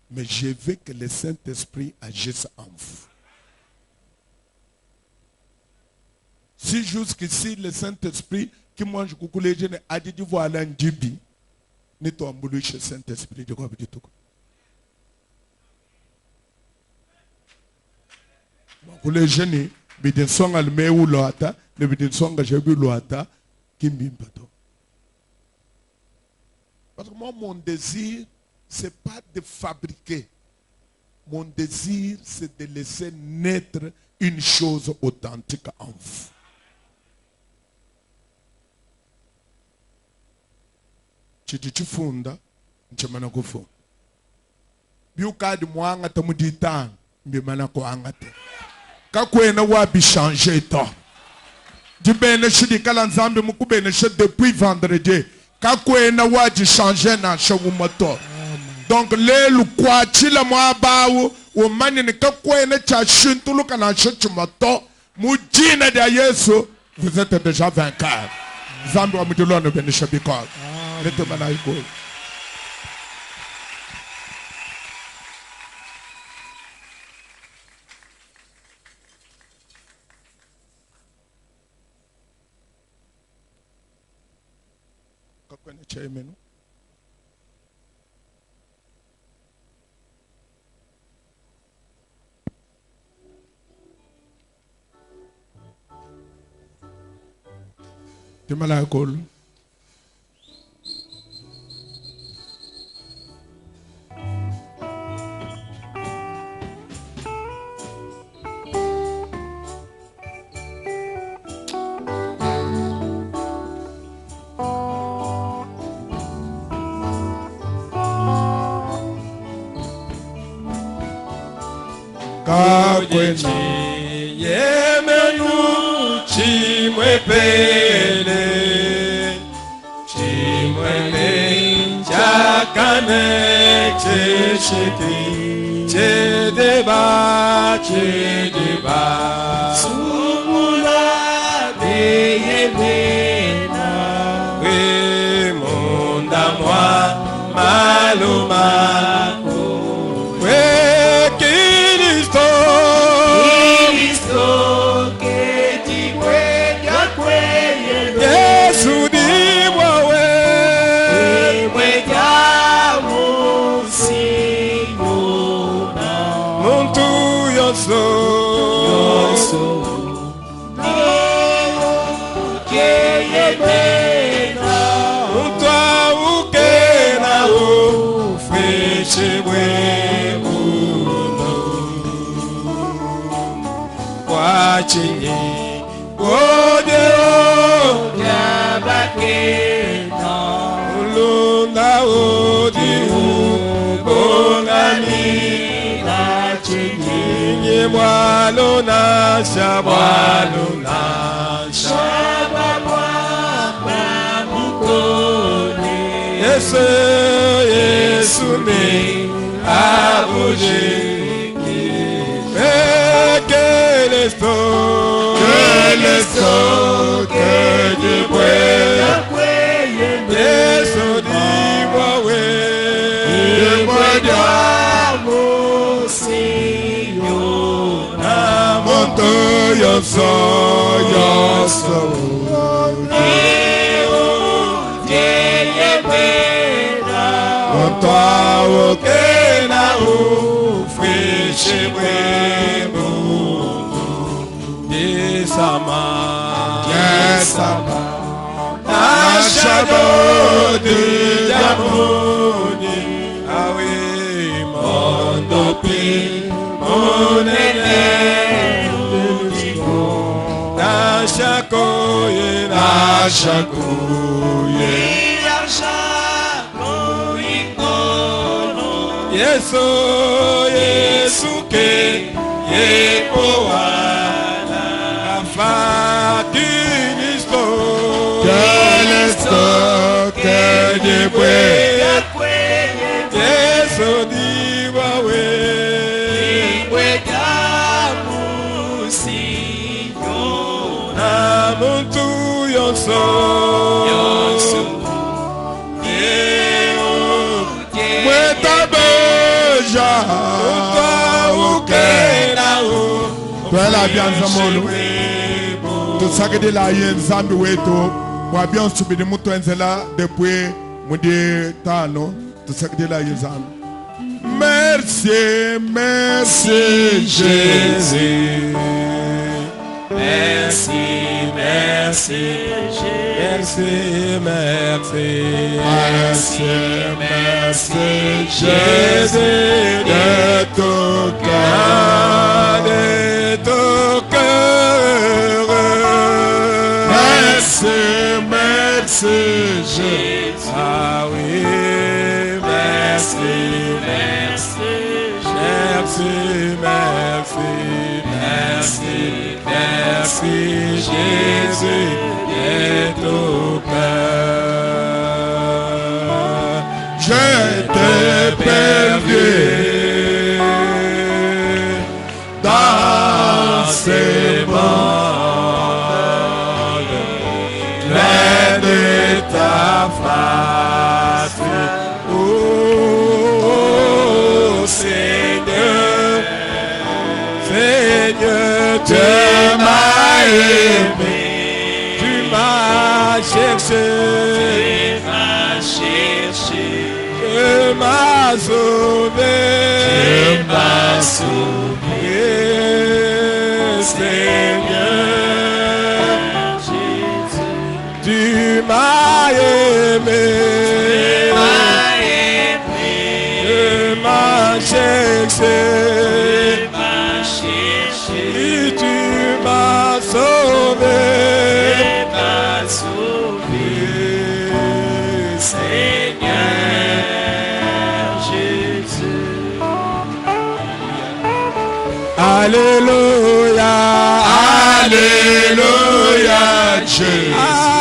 A: mais je veux que le Saint-Esprit agisse en vous. Si jusqu'ici le Saint-Esprit qui mange coucou les jeunes a dit voilà un dibi, ne t'embrouille chez le Saint-Esprit de quoi du tout. Pour les jeunes, bidin son almé ou loata, le bidin son gajebu loata, qui m'imbato. Parce que moi, mon désir, ce n'est pas de fabriquer. Mon désir, c'est de laisser naître une chose authentique en vous. Tu funda, tu m'en as fait. Biuka de moi, tu m'as dit tant, tu m'en as fait. Quand na wabi changer temps. Du bénéfice de Kalanzambe, moukou bénéfice depuis vendredi. Quand na wabi changer na chawumato. Donc le quoi chila moi baou ou mani ne kakwe na chachun tout le kana chachumato mujina de Yesu, vous êtes déjà vainqueur. Zambo amidolo ne bénéfice bikol. Let me know go. Chairman. Timalakol.
B: Yemenu chimwepele chakane cheshiti chedeba sumula deyemena we monda moi maluma Chini Odeo Yabakena Ulunda Odiu Bongani La Chini Walona Shabalona Shababwa Mukone Yesu me Aboje que Dieu pueda eso digo monto yo soy monto a que na Sama, yes, Sama. Ashado di jamoni, awe mondo pi, monene, luligo. Nashako ye, nashako Yesu, Yesu ke yepoala afakinisto
A: Kelesto kedibwe
B: Yesu dibawe na muntu yonso
A: Toi la bien zamolo. Tu sais que la yen zambi weto. Wa bien subidi muto enzela depuis mudi tano. Tu sais que la yen zambi. Merci, merci Jésus.
B: Merci, merci, merci, merci,
A: merci, merci Jésus de tout cœur,
B: de tout cœur.
A: Merci, merci Jésus.
B: Ah oui, merci, merci, merci, merci, merci. Merci Jésus de tout cœur.
A: Je t'ai perdu dans ces mondes, loin de ta face. Oh Seigneur, Seigneur, tu m'as aimé, tu m'as cherché, tu m'as sauvé, Seigneur, tu m'as aimé, tu m'as cherché. Alléluia, Alléluia, Jésus.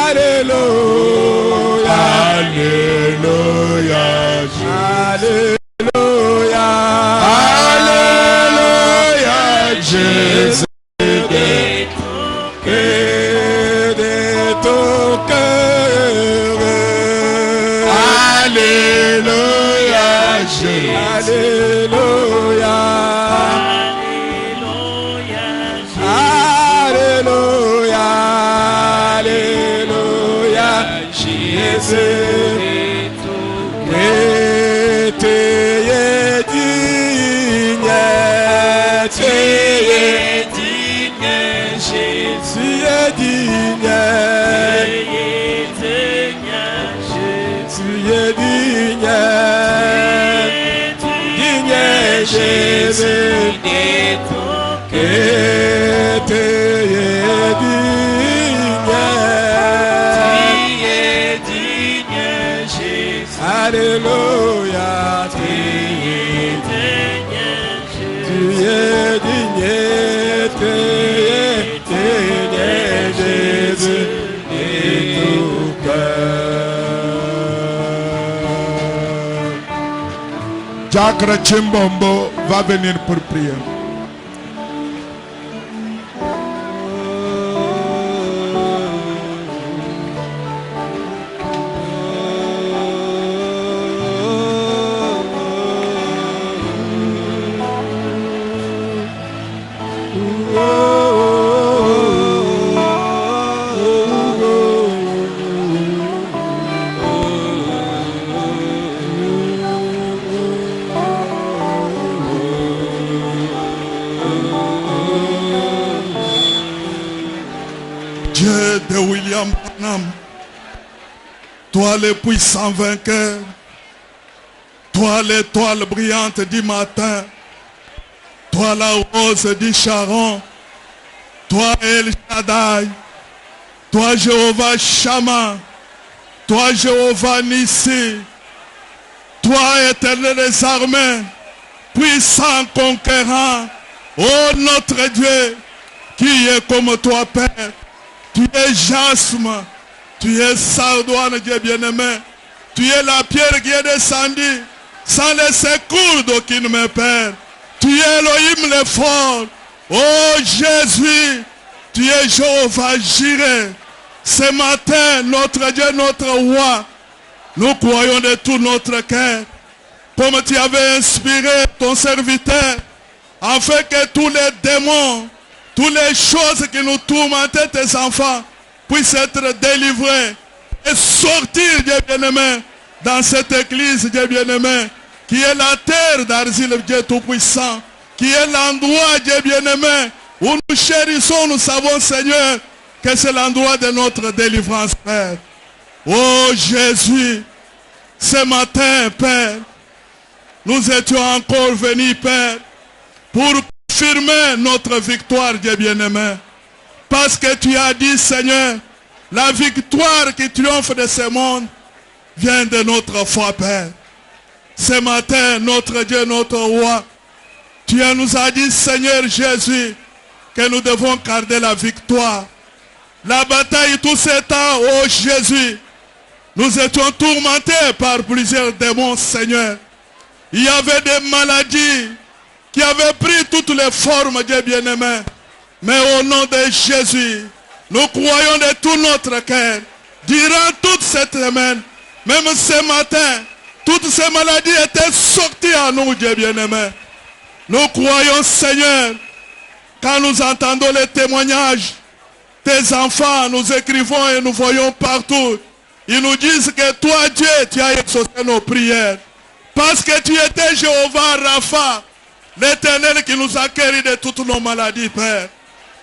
A: Alléluia, Alléluia, Alléluia, Alléluia, Jésus. De ton cœur. Alléluia, Jésus. Alléluia. Alléluia, tu es digne, Jésus, et tout cœur. Jacques Chimbombo va venir pour prier. Dieu de William Branham, toi le puissant vainqueur, toi l'étoile brillante du matin, toi la rose du Sharon, toi El Shaddai, toi Jéhovah Shammah,
B: Toi, Jéhovah Nissi, toi, éternel des armées, puissant conquérant, ô notre Dieu, qui est comme toi, Père. Tu es jasme, tu es sardoine, Dieu bien-aimé. Tu es la pierre qui est descendue, sans les secours d'aucune main, Père. Tu es Elohim le fort. Oh Jésus, tu es Jéhovah Jireh. Ce matin, notre Dieu, notre roi, nous croyons de tout notre cœur, comme tu avais inspiré ton serviteur, afin que tous les démons, toutes les choses qui nous tourmentaient, tes enfants, puissent être délivrés et sortir, Dieu bien-aimé, dans cette église, Dieu bien-aimé, qui est la terre d'argile, Dieu tout-puissant, qui est l'endroit, Dieu bien-aimé, où nous chérissons, nous savons, Seigneur, que c'est l'endroit de notre délivrance, Père. Oh Jésus, ce matin, Père, nous étions encore venus, Père, pour confirmer notre victoire, Dieu bien-aimé. Parce que tu as dit, Seigneur, la victoire qui triomphe de ce monde vient de notre foi, Père. Ce matin, notre Dieu, notre roi, tu nous as dit, Seigneur Jésus, que nous devons garder la victoire. La bataille, tout ce temps, oh Jésus, nous étions tourmentés par plusieurs démons, Seigneur. Il y avait des maladies qui avaient pris toutes les formes, Dieu bien-aimé. Mais au nom de Jésus, nous croyons de tout notre cœur, durant toute cette semaine, même ce matin, toutes ces maladies étaient sorties à nous, Dieu bien-aimé. Nous croyons, Seigneur, quand nous entendons les témoignages, tes enfants, nous écrivons et nous voyons partout. Ils nous disent que toi, Dieu, tu as exaucé nos prières. Parce que tu étais Jéhovah Rapha, l'Éternel qui nous a guéris de toutes nos maladies, Père.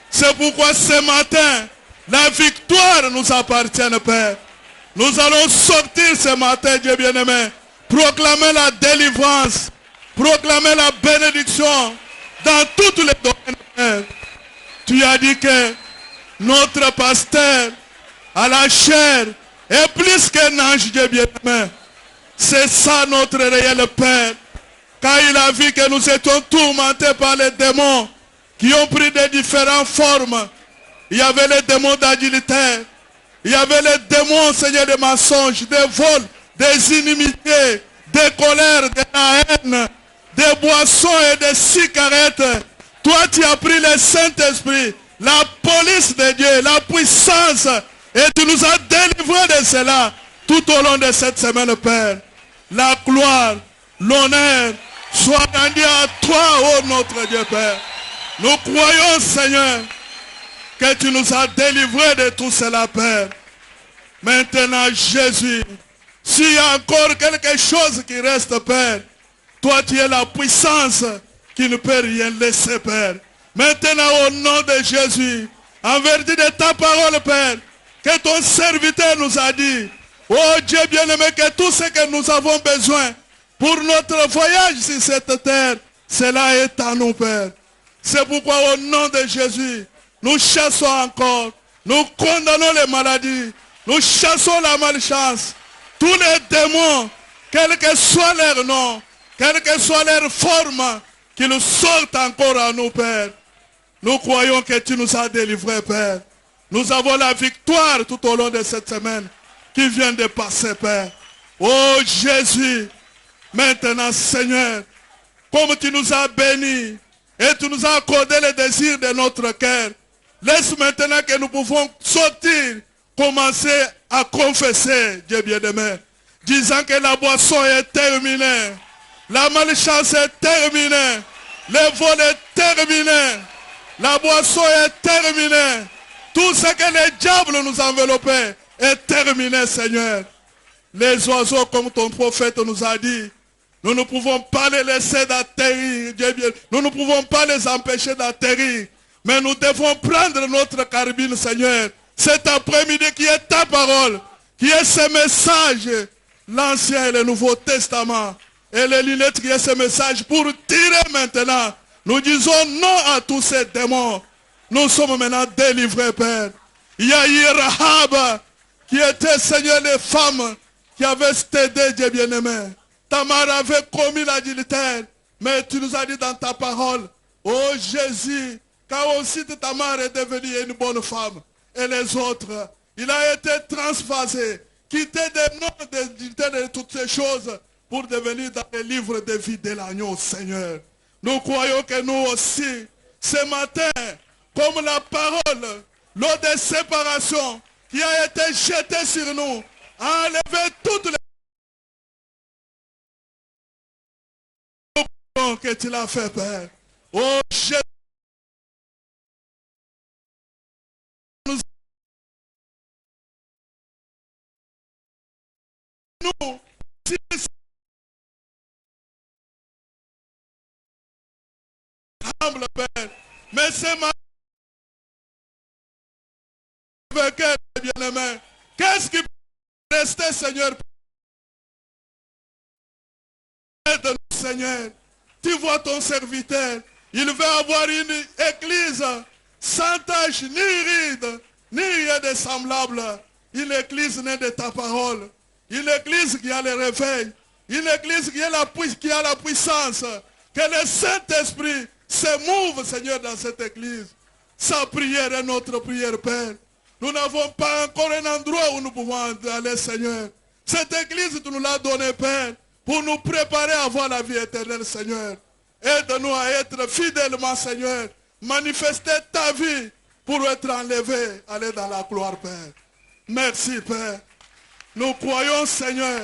B: C'est pourquoi ce matin, la victoire nous appartient, Père. Nous allons sortir ce matin, Dieu bien-aimé, proclamer la délivrance, proclamer la bénédiction dans toutes les domaines, Père. Tu as dit que notre pasteur à la chair est plus qu'un ange, Dieu bien-aimé. C'est ça notre réel Père. Quand il a vu que nous étions tourmentés par les démons qui ont pris de différentes formes. Il y avait les démons d'adultère. Il y avait les démons, Seigneur, des mensonges, des vols, des inimités, des colères, de la haine, des boissons et des cigarettes. Toi, tu as pris le Saint-Esprit, la police de Dieu, la puissance, et tu nous as délivrés de cela tout au long de cette semaine, Père. La gloire, l'honneur soit rendu à toi, ô notre Dieu, Père. Nous croyons, Seigneur, que tu nous as délivrés de tout cela, Père. Maintenant, Jésus, s'il y a encore quelque chose qui reste, Père, toi, tu es la puissance qui ne peut rien laisser, Père. Maintenant, au nom de Jésus, en vertu de ta parole, Père, que ton serviteur nous a dit, oh Dieu bien-aimé, que tout ce que nous avons besoin pour notre voyage sur cette terre, cela est à nous, Père. C'est pourquoi au nom de Jésus, nous chassons encore, nous condamnons les maladies, nous chassons la malchance, tous les démons, quel que soit leur nom, quelle que soit leur forme, qu'ils sortent encore à nous, Père. Nous croyons que tu nous as délivrés, Père. Nous avons la victoire tout au long de cette semaine qui vient de passer, Père. Oh Jésus, maintenant, Seigneur, comme tu nous as bénis et tu nous as accordé le désir de notre cœur, laisse maintenant que nous pouvons sortir, commencer à confesser, Dieu bien-aimé, disant que la boisson est terminée, la malchance est terminée, le vol est terminé, la boisson est terminée, tout ce que les diables nous enveloppaient est terminé, Seigneur. Les oiseaux, comme ton prophète nous a dit, nous ne pouvons pas les laisser d'atterrir, Dieu bien. Nous ne pouvons pas les empêcher d'atterrir. Mais nous devons prendre notre carabine, Seigneur, cet après-midi qui est ta parole, qui est ce message, l'Ancien et le Nouveau Testament, et les lunettes qui est ce message pour tirer maintenant. Nous disons non à tous ces démons. Nous sommes maintenant délivrés, Père. Il y a eu Rahab qui étaient, Seigneur, les femmes qui avaient aidé, Dieu bien-aimé. Tamar avait commis l'adultère, mais tu nous as dit dans ta parole, oh Jésus, quand aussi Tamar est devenue une bonne femme, et les autres, il a été transvasé, quitté des noms d'adultère de toutes ces choses, pour devenir dans les livres de vie de l'agneau, Seigneur. Nous croyons que nous aussi, ce matin, comme la parole, l'eau de séparation qui a été jetée sur nous, a enlevé toutes les que tu l'as fait, Père. Oh Jésus, nous, si humble, Père, mais c'est ma avec elle, bien-aimé. Qu'est-ce qui peut rester, Seigneur? Aide-nous, Seigneur. Tu vois ton serviteur. Il veut avoir une église sans tache, ni ride, ni rien de semblable. Une église née de ta parole. Une église qui a le réveil. Une église qui a la puissance. Que le Saint-Esprit se mouve, Seigneur, dans cette église. Sa prière est notre prière, Père. Nous n'avons pas encore un endroit où nous pouvons aller, Seigneur. Cette église, tu nous l'as donnée, Père, pour nous préparer à voir la vie éternelle, Seigneur. Aide-nous à être fidèlement, Seigneur. Manifester ta vie pour être enlevé, aller dans la gloire, Père. Merci, Père. Nous croyons, Seigneur,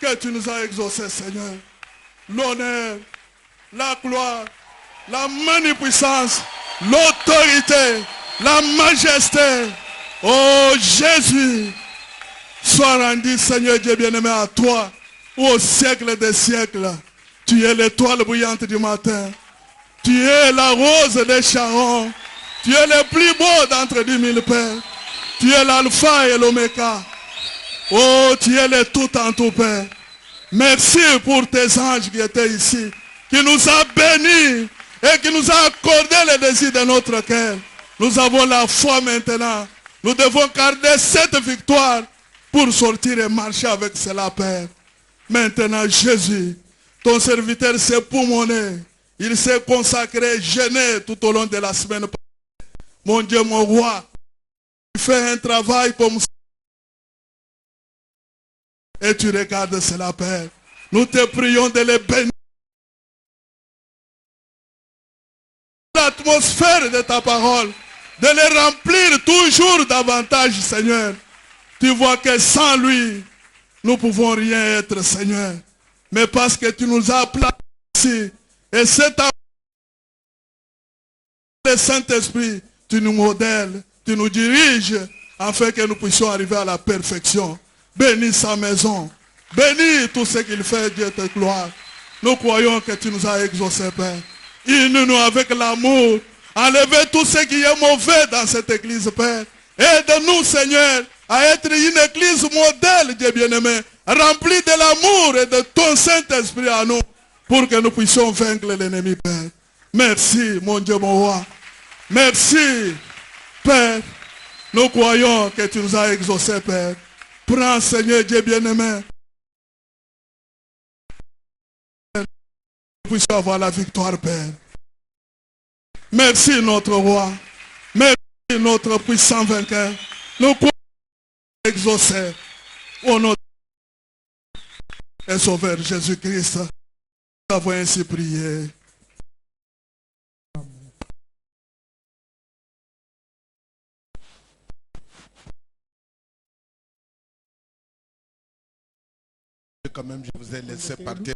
B: que tu nous as exaucés, Seigneur. L'honneur, la gloire, la magnificence, l'autorité, la majesté. Oh Jésus, sois rendu, Seigneur Dieu bien-aimé, à toi, au siècle des siècles. Tu es l'étoile brillante du matin. Tu es la rose des Sharon. Tu es le plus beau d'entre 10 000 pères. Tu es l'alpha et l'oméga. Oh, tu es le tout en tout, Père. Merci pour tes anges qui étaient ici, qui nous a bénis et qui nous a accordé le désir de notre cœur. Nous avons la foi maintenant. Nous devons garder cette victoire pour sortir et marcher avec cela, Père. Maintenant, Jésus, ton serviteur s'est poumonné. Il s'est consacré, gêné tout au long de la semaine. Mon Dieu, mon roi, tu fais un travail comme ça. Et tu regardes cela, Père. Nous te prions de les bénir. L'atmosphère de ta parole, de les remplir toujours davantage, Seigneur. Tu vois que sans lui, nous ne pouvons rien être, Seigneur. Mais parce que tu nous as placés ici, et c'est à le Saint-Esprit, tu nous modèles, tu nous diriges, afin que nous puissions arriver à la perfection. Bénis sa maison, bénis tout ce qu'il fait, Dieu te gloire. Nous croyons que tu nous as exaucés, Père. Unis-nous avec l'amour. Enlevez tout ce qui est mauvais dans cette église, Père. Aide-nous, Seigneur, à être une église modèle, Dieu bien-aimé, remplie de l'amour et de ton Saint-Esprit à nous, pour que nous puissions vaincre l'ennemi, Père. Merci, mon Dieu, mon roi. Merci, Père. Nous croyons que tu nous as exaucés, Père. Prends, Seigneur, Dieu bien-aimé. Nous puissions avoir la victoire, Père. Merci, notre roi. Merci, notre puissant vainqueur. Nous croyons exaucer au nom et Sauveur Jésus-Christ. Nous avons ainsi prié.
A: Quand même, je vous ai laissé partir.